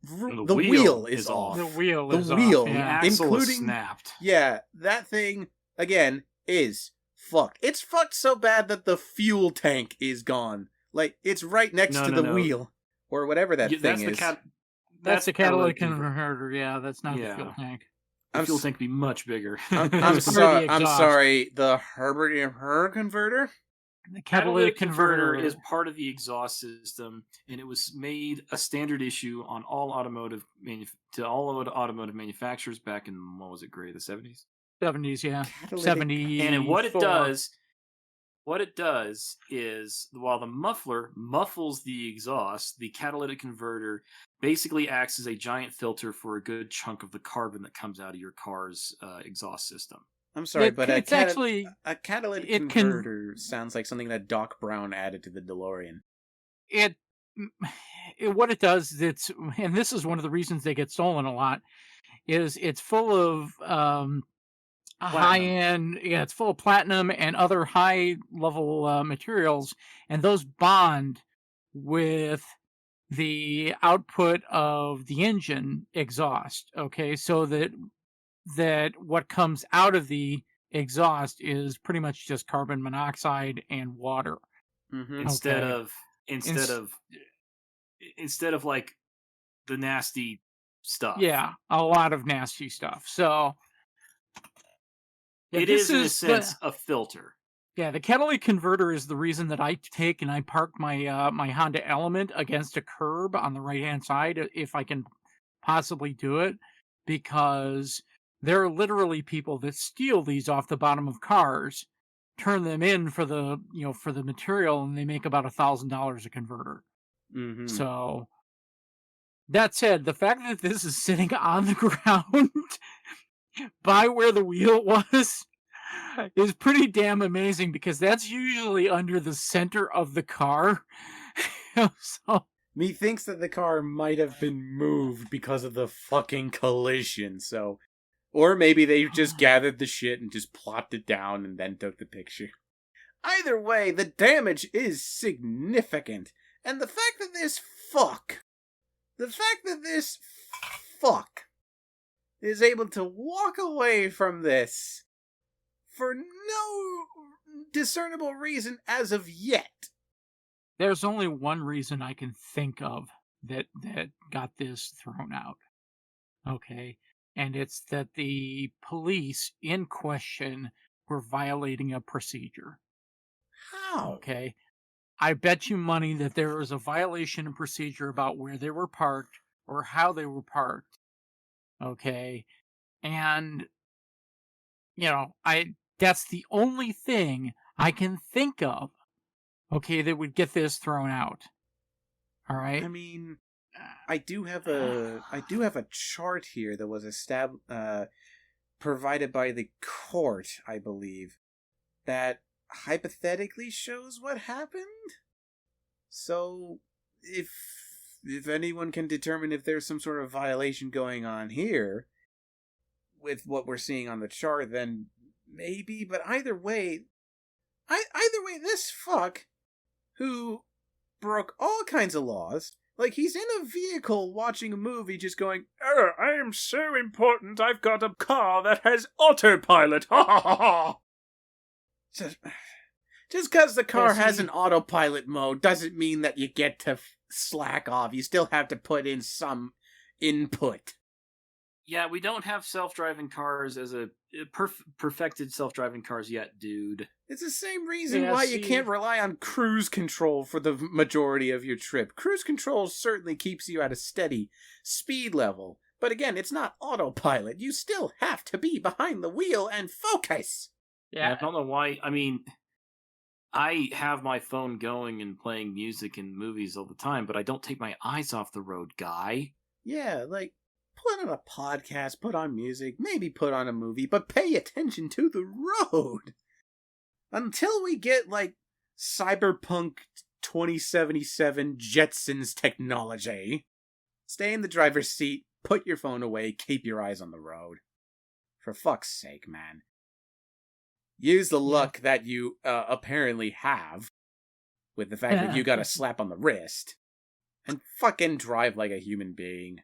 wheel is off. The wheel is off. The Yeah. axle is snapped. Yeah, that thing, again, is fucked. It's fucked so bad that the fuel tank is gone. Like, it's right next to the wheel. Or whatever that thing is. That's the catalytic converter, yeah. That's not the fuel tank. The fuel tank would be much bigger. I'm It's part of the I'm exhaust. sorry. The Herbert and her converter. The Catalytic catalytic converter converter is part of the exhaust system, and it was made a standard issue on all automotive manufacturers back in, what was it, Gray, the 70s? 70s, yeah. Catalytic- 70. And what it does is, while the muffler muffles the exhaust, the catalytic converter basically acts as a giant filter for a good chunk of the carbon that comes out of your car's exhaust system. I'm sorry, but it's actually a catalytic it converter sounds like something that Doc Brown added to the DeLorean. what it does, and this is one of the reasons they get stolen a lot, is it's full of high end, it's full of platinum and other high level materials, and those bond with the output of the engine exhaust. Okay, so that what comes out of the exhaust is pretty much just carbon monoxide and water. Mm-hmm. Instead of like the nasty stuff. Yeah, a lot of nasty stuff. So it is in a sense a filter. Yeah, the catalytic converter is the reason that I take and I park my my Honda Element against a curb on the right hand side if I can possibly do it, because there are literally people that steal these off the bottom of cars, turn them in for the for the material, and they make about $1,000 a converter. Mm-hmm. So that said, the fact that this is sitting on the ground by where the wheel was is pretty damn amazing, because that's usually under the center of the car. So Methinks that the car might have been moved because of the fucking collision, so... Or maybe they just gathered the shit and just plopped it down and then took the picture. Either way, the damage is significant. And the fact that this fuck is able to walk away from this for no discernible reason as of yet. there's only one reason I can think of that got this thrown out. Okay. And it's that the police in question were violating a procedure. How? Okay. I bet you money that there was a violation of procedure about where they were parked or how they were parked. Okay. And, that's the only thing I can think of, okay, that would get this thrown out. All right. I mean, I do have a chart here that was provided by the court, I believe, that hypothetically shows what happened. So, if anyone can determine if there's some sort of violation going on here with what we're seeing on the chart, then maybe. But either way, this fuck who broke all kinds of laws. Like, he's in a vehicle watching a movie just going, "Oh, I am so important, I've got a car that has autopilot, ha ha ha ha!" Just because the car has an autopilot mode doesn't mean that you get to slack off. You still have to put in some input. Yeah, we don't have self-driving cars as a perfected self-driving cars yet, dude. It's the same reason why you can't rely on cruise control for the majority of your trip. Cruise control certainly keeps you at a steady speed level. But again, it's not autopilot. You still have to be behind the wheel and focus. Yeah, I don't know why. I mean, I have my phone going and playing music and movies all the time, but I don't take my eyes off the road, guy. Yeah, like, put on a podcast, put on music, maybe put on a movie, but pay attention to the road. Until we get, like, Cyberpunk 2077 Jetsons technology. Stay in the driver's seat, put your phone away, keep your eyes on the road. For fuck's sake, man. Use the luck that you apparently have, with the fact that you got a slap on the wrist, and fucking drive like a human being.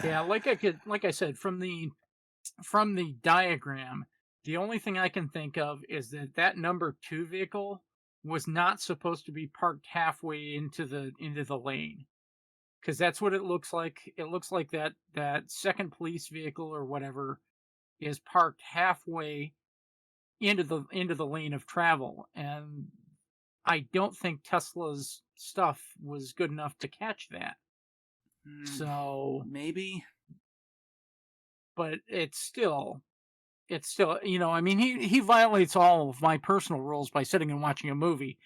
Yeah, like I said, from the diagram, the only thing I can think of is that number 2 vehicle was not supposed to be parked halfway into the lane, because that's what it looks like. It looks like that second police vehicle or whatever is parked halfway into the lane of travel, and I don't think Tesla's stuff was good enough to catch that. So maybe, but it's still, I mean, he violates all of my personal rules by sitting and watching a movie,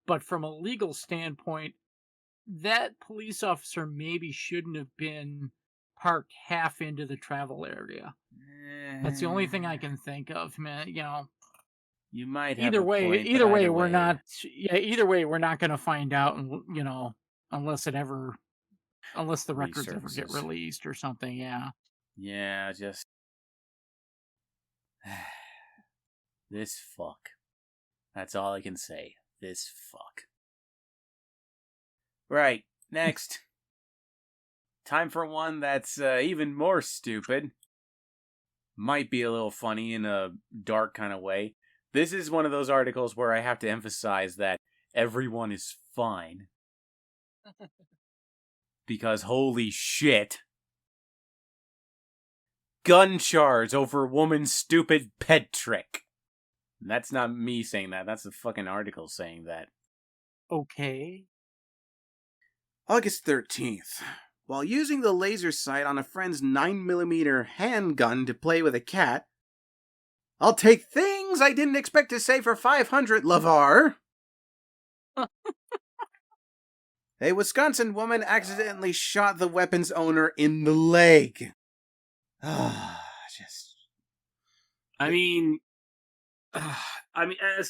but from a legal standpoint, that police officer maybe shouldn't have been parked half into the travel area. That's the only thing I can think of, man. You might have either a way, point, either but way, either we're way, not. Yeah, either way, we're not going to find out, unless the records ever get resurfaces. released or something. Yeah. Yeah, just this fuck. That's all I can say. This fuck. Right, next. Time for one that's even more stupid. Might be a little funny in a dark kind of way. This is one of those articles where I have to emphasize that everyone is fine. Because holy shit. Gun charge over woman's stupid pet trick. That's not me saying that. That's the fucking article saying that. Okay. August 13th. While using the laser sight on a friend's 9mm handgun to play with a cat, I'll take things I didn't expect to say for 500, Lavar. A Wisconsin woman accidentally shot the weapon's owner in the leg.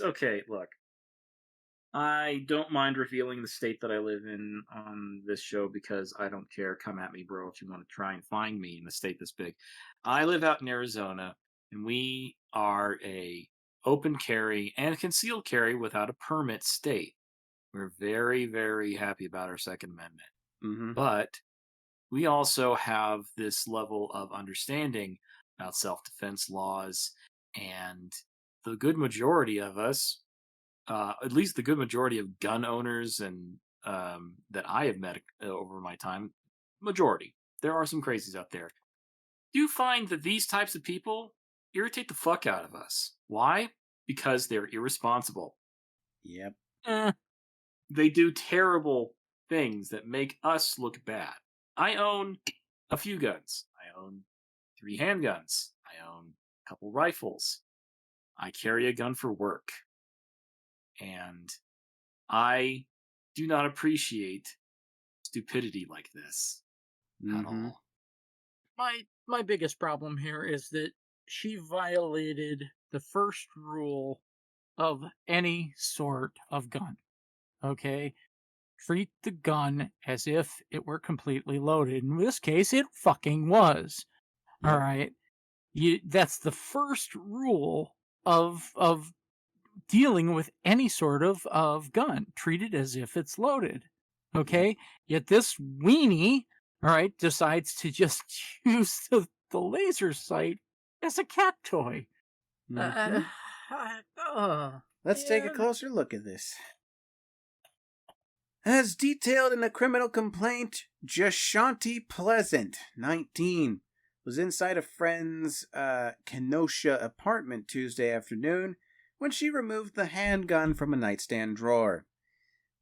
Okay, look. I don't mind revealing the state that I live in on this show because I don't care. Come at me, bro, if you want to try and find me in a state this big. I live out in Arizona, and we are a open carry and concealed carry without a permit state. We're very, very happy about our Second Amendment. Mm-hmm. But we also have this level of understanding about self-defense laws, and the good majority of us, at least the good majority of gun owners and that I have met over my time, majority. There are some crazies out there. Do you find that these types of people irritate the fuck out of us? Why? Because they're irresponsible. Yep. They do terrible things that make us look bad. I own a few guns. I own 3 handguns. I own a couple rifles. I carry a gun for work. And I do not appreciate stupidity like this at all. My biggest problem here is that she violated the first rule of any sort of gun. Okay? Treat the gun as if it were completely loaded. In this case, it fucking was. Yep. All right? That's the first rule of dealing with any sort of gun. Treat it as if it's loaded. Okay? Yet this weenie, all right, decides to just use the laser sight as a cat toy. Mm-hmm. Let's take a closer look at this. As detailed in a criminal complaint, Jashanti Pleasant, 19, was inside a friend's Kenosha apartment Tuesday afternoon when she removed the handgun from a nightstand drawer.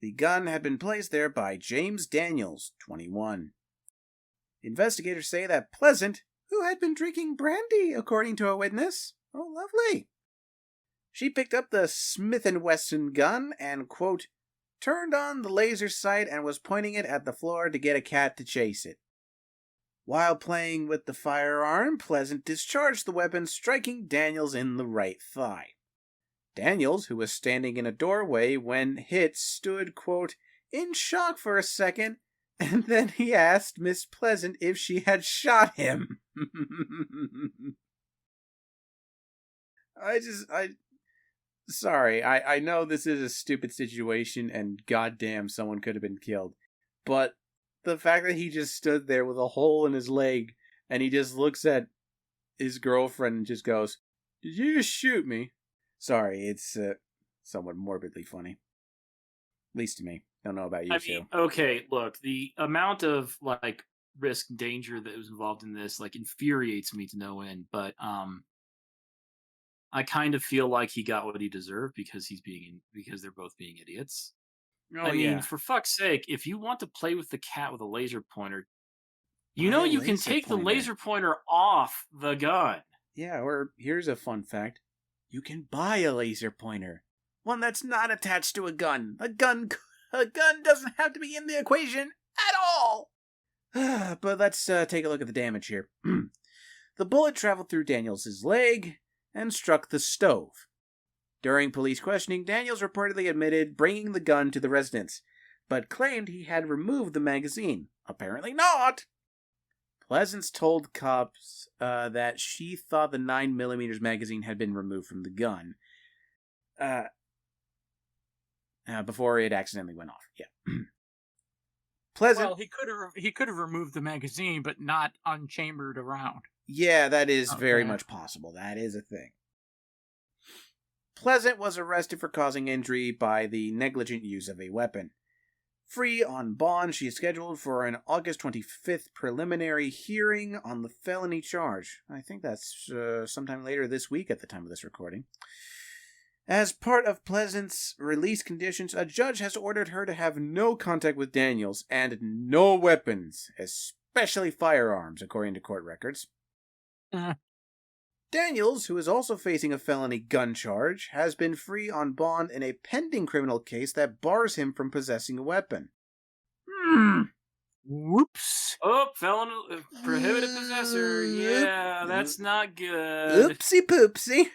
The gun had been placed there by James Daniels, 21. Investigators say that Pleasant, who had been drinking brandy, according to a witness, oh lovely, she picked up the Smith & Wesson gun and, quote, turned on the laser sight and was pointing it at the floor to get a cat to chase it. While playing with the firearm, Pleasant discharged the weapon, striking Daniels in the right thigh. Daniels, who was standing in a doorway when hit, stood, quote, in shock for a second, and then he asked Miss Pleasant if she had shot him. Sorry, I know this is a stupid situation, and goddamn, someone could have been killed. But the fact that he just stood there with a hole in his leg, and he just looks at his girlfriend and just goes, did you just shoot me? Sorry, it's somewhat morbidly funny. least to me. Don't know about you, I Sue. mean, okay, look, the amount of like risk, danger that was involved in this like infuriates me to no end. But I kind of feel like he got what he deserved because they're both being idiots. Oh, I mean, yeah. for fuck's sake, if you want to play with the cat with a laser pointer, you Buy know a you can laser take the pointer. laser pointer off the gun. Yeah, or here's a fun fact. You can buy a laser pointer. One that's not attached to a gun. A gun doesn't have to be in the equation at all. But let's take a look at the damage here. The bullet traveled through Daniels' leg and struck the stove. During police questioning, Daniels reportedly admitted bringing the gun to the residence, but claimed he had removed the magazine. Apparently not! Pleasance told cops that she thought the 9mm magazine had been removed from the gun before it accidentally went off. Yeah. Pleasant. Well, he could have removed the magazine, but not unchambered around. Yeah, that is very Okay. much possible. That is a thing. Pleasant was arrested for causing injury by the negligent use of a weapon. Free on bond, she is scheduled for an August 25th preliminary hearing on the felony charge. I think that's sometime later this week at the time of this recording. As part of Pleasant's release conditions, a judge has ordered her to have no contact with Daniels and no weapons, especially firearms, according to court records. Daniels, who is also facing a felony gun charge, has been free on bond in a pending criminal case that bars him from possessing a weapon. Whoops. Oh, felon prohibited possessor. Yeah, that's not good. Oopsie poopsie.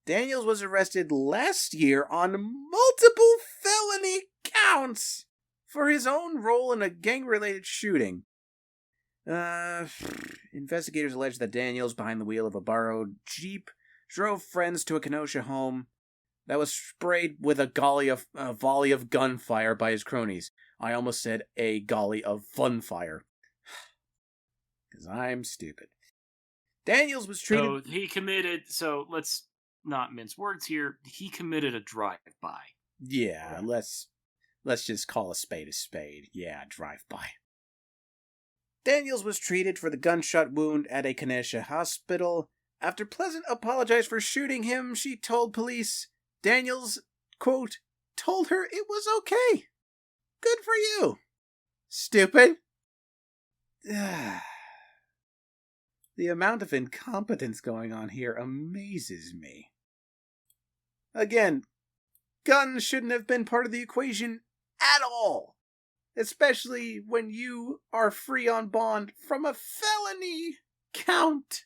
Daniels was arrested last year on multiple felony counts for his own role in a gang-related shooting. Investigators allege that Daniels, behind the wheel of a borrowed Jeep, drove friends to a Kenosha home that was sprayed with a volley of gunfire by his cronies. I almost said a golly of funfire. Because I'm stupid. Daniels was treated... So let's not mince words here. He committed a drive-by. Yeah, let's just call a spade a spade. Yeah, drive-by. Daniels was treated for the gunshot wound at a Kenosha hospital. After Pleasant apologized for shooting him, she told police Daniels, quote, told her it was okay. Good for you. Stupid. The amount of incompetence going on here amazes me. Again, guns shouldn't have been part of the equation at all. Especially when you are free on bond from a felony count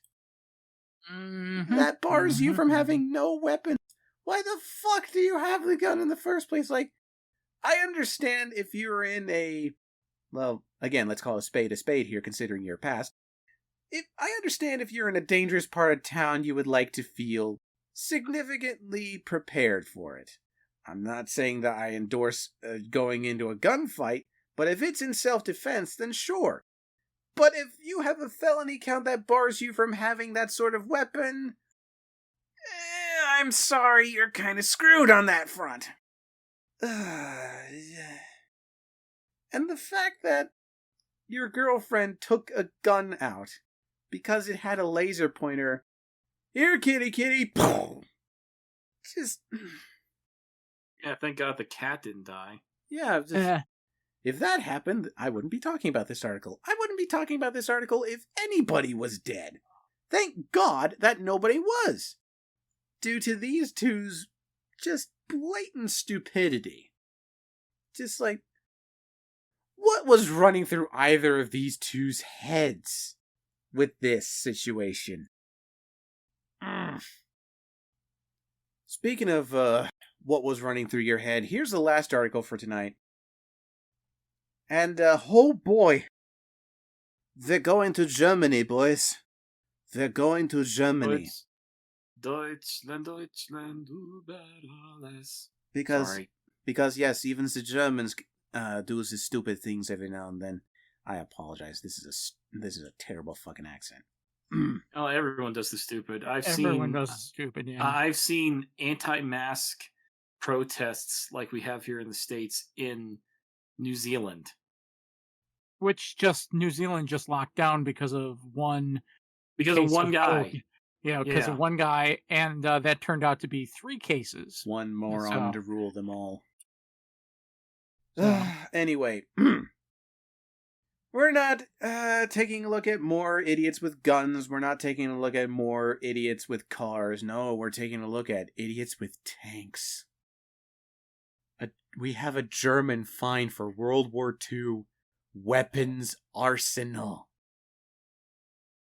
that bars you from having no weapon. Why the fuck do you have the gun in the first place? Like, I understand if you're in a... Well, again, let's call a spade here, considering your past. I understand if you're in a dangerous part of town, you would like to feel significantly prepared for it. I'm not saying that I endorse going into a gunfight, but if it's in self-defense, then sure. But if you have a felony count that bars you from having that sort of weapon, I'm sorry, you're kind of screwed on that front. And the fact that your girlfriend took a gun out because it had a laser pointer. Here, kitty. Just... Yeah, thank God the cat didn't die. Yeah, just... If that happened, I wouldn't be talking about this article. I wouldn't be talking about this article if anybody was dead. Thank God that nobody was. Due to these two's just blatant stupidity. Just like, what was running through either of these two's heads with this situation? Speaking of what was running through your head, here's the last article for tonight. And, oh boy, they're going to Germany, boys. They're going to Germany. Deutschland, über alles. Because yes, even the Germans do these stupid things every now and then. I apologize. This is a terrible fucking accent. Oh, everyone does the stupid. Everyone does the stupid. Yeah. I've seen anti-mask protests like we have here in the States in New Zealand. Which New Zealand just locked down because of one guy. Yeah, because of one guy, and that turned out to be 3 cases. One moron to rule them all. So. Anyway, we're not taking a look at more idiots with guns. We're not taking a look at more idiots with cars. No, we're taking a look at idiots with tanks. We have a German fine for World War II weapons arsenal.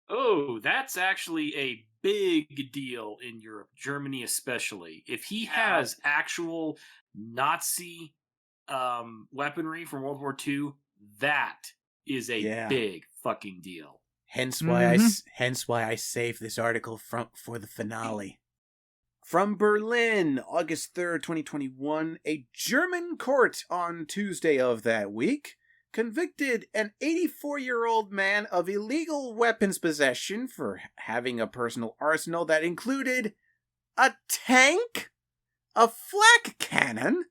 Oh, that's actually a big deal in Europe, Germany especially. If he has actual Nazi weaponry from World War II, that is a big fucking deal. Hence why I saved this article for the finale. From Berlin, August 3rd, 2021, a German court on Tuesday of that week convicted an 84-year-old man of illegal weapons possession for having a personal arsenal that included a tank, a flak cannon,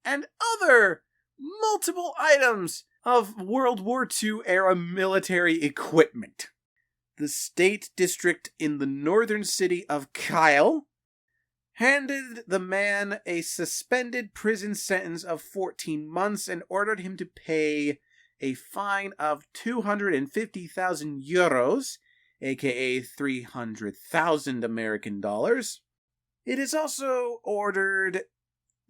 and other multiple items of World War II era military equipment. The state district in the northern city of Kiel handed the man a suspended prison sentence of 14 months and ordered him to pay a fine of 250,000 euros, aka 300,000 American dollars. It is also ordered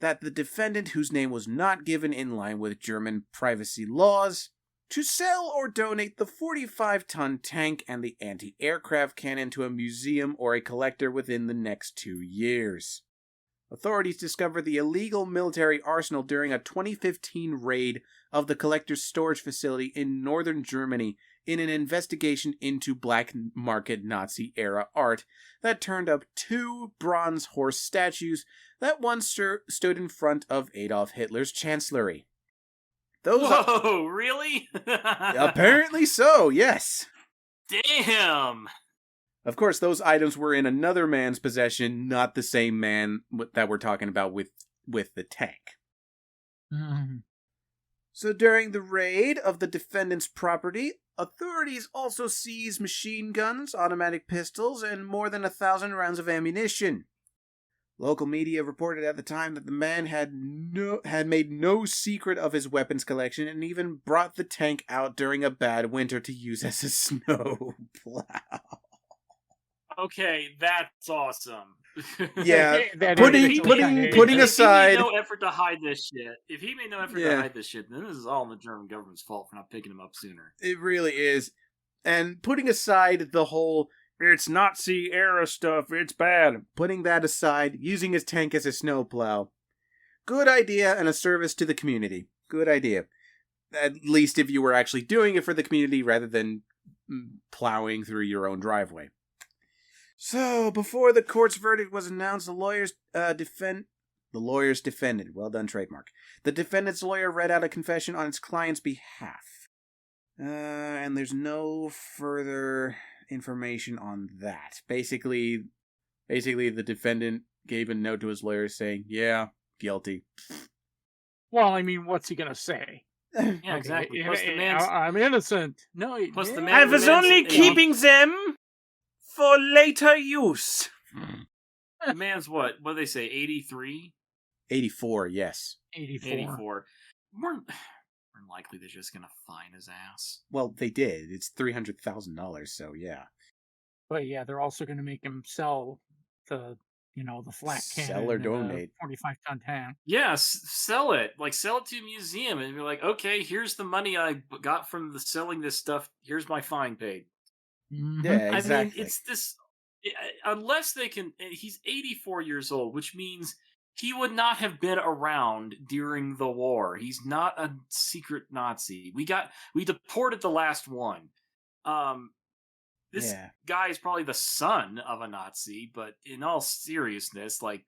that the defendant, whose name was not given in line with German privacy laws, to sell or donate the 45-ton tank and the anti-aircraft cannon to a museum or a collector within the next 2 years. Authorities discovered the illegal military arsenal during a 2015 raid of the collector's storage facility in northern Germany in an investigation into black market Nazi-era art that turned up 2 bronze horse statues that once stood in front of Adolf Hitler's chancellery. Whoa, really? Apparently so, yes. Damn! Of course, those items were in another man's possession, not the same man that we're talking about with the tank. Mm. So during the raid of the defendant's property, authorities also seized machine guns, automatic pistols, and more than 1,000 rounds of ammunition. Local media reported at the time that the man had made no secret of his weapons collection and even brought the tank out during a bad winter to use as a snow plow. Okay, that's awesome. Yeah, putting aside, if he made no effort to hide this shit, then this is all in the German government's fault for not picking him up sooner. It really is. And putting aside the whole it's Nazi era stuff, it's bad. Putting that aside, using his tank as a snowplow. Good idea and a service to the community. Good idea. At least if you were actually doing it for the community rather than plowing through your own driveway. So, before the court's verdict was announced, the lawyers defended. Well done, Trademark. The defendant's lawyer read out a confession on its client's behalf. And there's no further information on that. Basically the defendant gave a note to his lawyer saying, yeah, guilty. Well, I mean, what's he gonna say? Yeah, exactly. Plus the man's, I'm innocent. No, plus the man, I was only keeping them for later use. The man's what do they say, 83? 84, yes. 84. More than likely they're just gonna fine his ass. Well, they did. It's $300,000, so yeah. But yeah, they're also gonna make him sell the flat cannon. Sell or donate. 45-ton tank. Yes, sell it. Like, sell it to a museum and be like, okay, here's the money I got from selling this stuff. Here's my fine paid. Mm-hmm. Yeah, exactly. I mean, it's this... Unless they can... He's 84 years old, which means he would not have been around during the war. He's not a secret Nazi. We deported the last one. This guy is probably the son of a Nazi, but in all seriousness, like,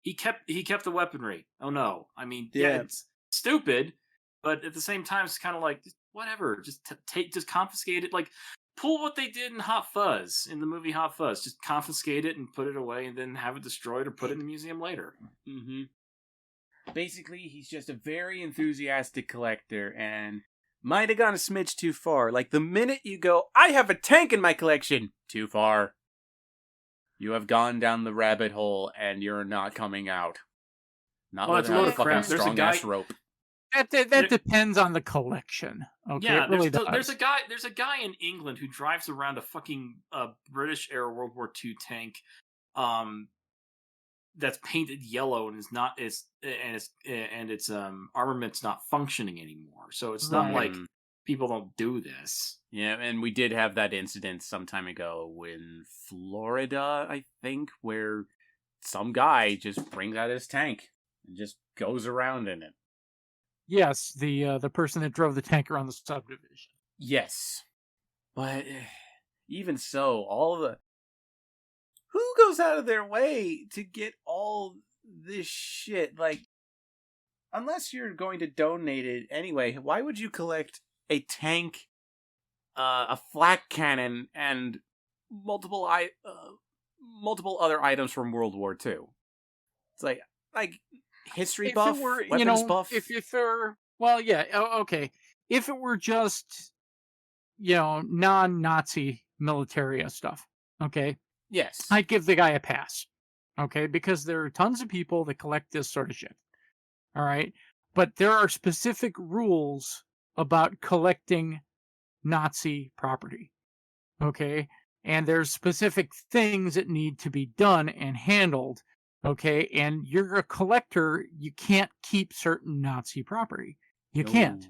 he kept the weaponry. Oh no. I mean, yeah, it's stupid, but at the same time, it's kind of like, whatever. Just confiscate it. Like, pull what they did in Hot Fuzz, in the movie Hot Fuzz. Just confiscate it and put it away, and then have it destroyed or put it in a museum later. Mm-hmm. Basically, he's just a very enthusiastic collector, and might have gone a smidge too far. Like, the minute you go, I have a tank in my collection, too far. You have gone down the rabbit hole, and you're not coming out. Not Well, it's a without load a of crap. fucking strong-ass rope. That depends on the collection. Okay, Yeah, it really there's does. a guy in England who drives around a fucking British era World War II tank, that's painted yellow and its armament's not functioning anymore. So it's not like people don't do this. Yeah, and we did have that incident some time ago in Florida, I think, where some guy just brings out his tank and just goes around in it. Yes, the person that drove the tank around the subdivision. Yes. But even so, who goes out of their way to get all this shit? Like, unless you're going to donate it anyway, why would you collect a tank, a flak cannon, and multiple other items from World War II? It's like history If buff, it were, weapons buff. if it were, well, yeah, okay. If it were just, non-Nazi military stuff, okay, Yes, I'd give the guy a pass, okay, because there are tons of people that collect this sort of shit. All right, but there are specific rules about collecting Nazi property, okay, and there's specific things that need to be done and handled. Okay, and you're a collector, you can't keep certain Nazi property. You can't.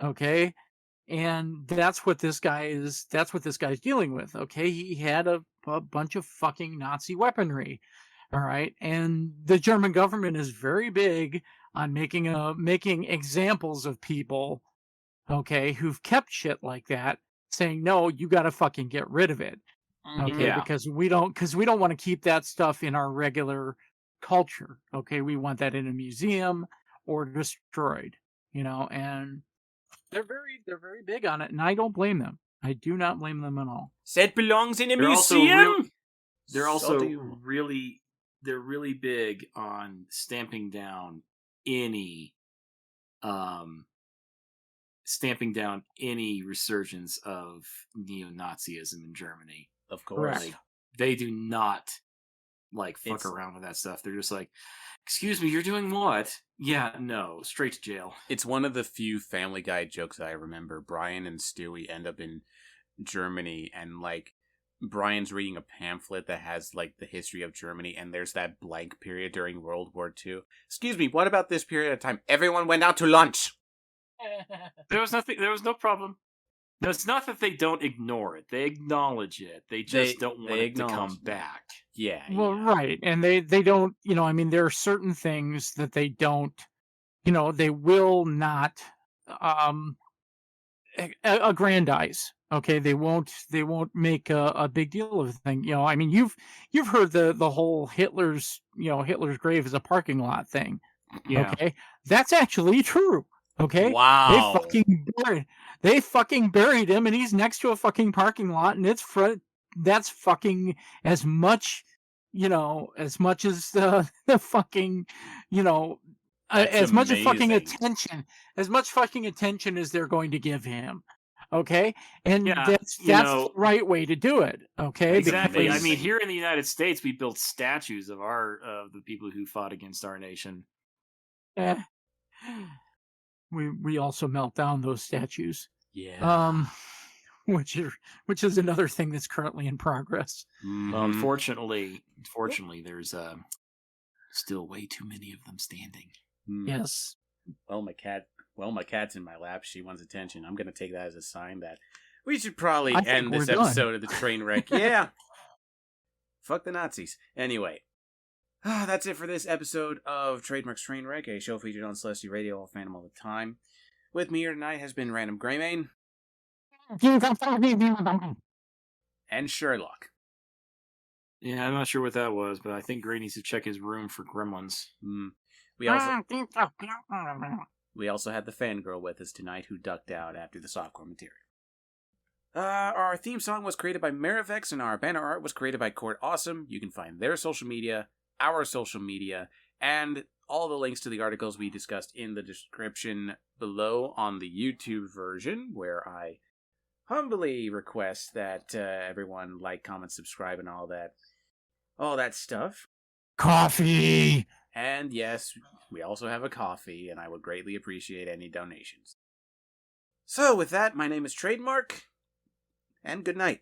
Okay? And that's what this guy's dealing with. Okay? He had a bunch of fucking Nazi weaponry. All right? And the German government is very big on making examples of people, okay, who've kept shit like that, saying, "No, you got to fucking get rid of it." Okay? Yeah. Because we don't want to keep that stuff in our regular culture. Okay, we want that in a museum or destroyed, and they're very big on it, and I don't blame them. I do not blame them at all. Said belongs in a They're museum. Also they're really big on stamping down any resurgence of neo-Nazism in Germany. Of course. Like, they do not fuck around with that stuff. They're just like, excuse me, you're doing what? Yeah, no, straight to jail. It's one of the few Family Guy jokes that I remember. Brian and Stewie end up in Germany, and Brian's reading a pamphlet that has the history of Germany, and there's that blank period during World War II. Excuse me, what about this period of time? Everyone went out to lunch. There was no problem. No, it's not that they don't ignore it. They acknowledge it. They just don't want it to come back. Yeah. Well, right. And they don't, there are certain things that they don't, they will not aggrandize. Okay, they won't make a big deal of a thing. You've heard the whole Hitler's grave is a parking lot thing. Yeah. Okay, that's actually true. Okay, Wow. they fucking buried him, and he's next to a fucking parking lot, and that's fucking as much as the fucking as much fucking attention as they're going to give him. Okay, and that's the right way to do it. Okay, exactly. I mean, here in the United States, we built statues of the people who fought against our nation. Yeah. We also melt down those statues. Yeah. Which is another thing that's currently in progress. Mm-hmm. Well, unfortunately, there's still way too many of them standing. Yes. Well, my cat's in my lap. She wants attention. I'm going to take that as a sign that we should probably end this episode of the Trainwreck. Yeah. Fuck the Nazis. Anyway. That's it for this episode of Trademark's Trainwreck, a show featured on Celestia Radio, all fandom all the time. With me here tonight has been RandomGreymane. And Sherlock. Yeah, I'm not sure what that was, but I think Gray needs to check his room for gremlins. We also had the fangirl with us tonight who ducked out after the softcore material. Our theme song was created by Marivex, and our banner art was created by Court Awesome. You can find their social media, our social media, and all the links to the articles we discussed in the description below on the YouTube version, where I humbly request that everyone like, comment, subscribe, and all that stuff. Coffee! And yes, we also have a coffee, and I would greatly appreciate any donations. So with that, my name is Trademark, and good night.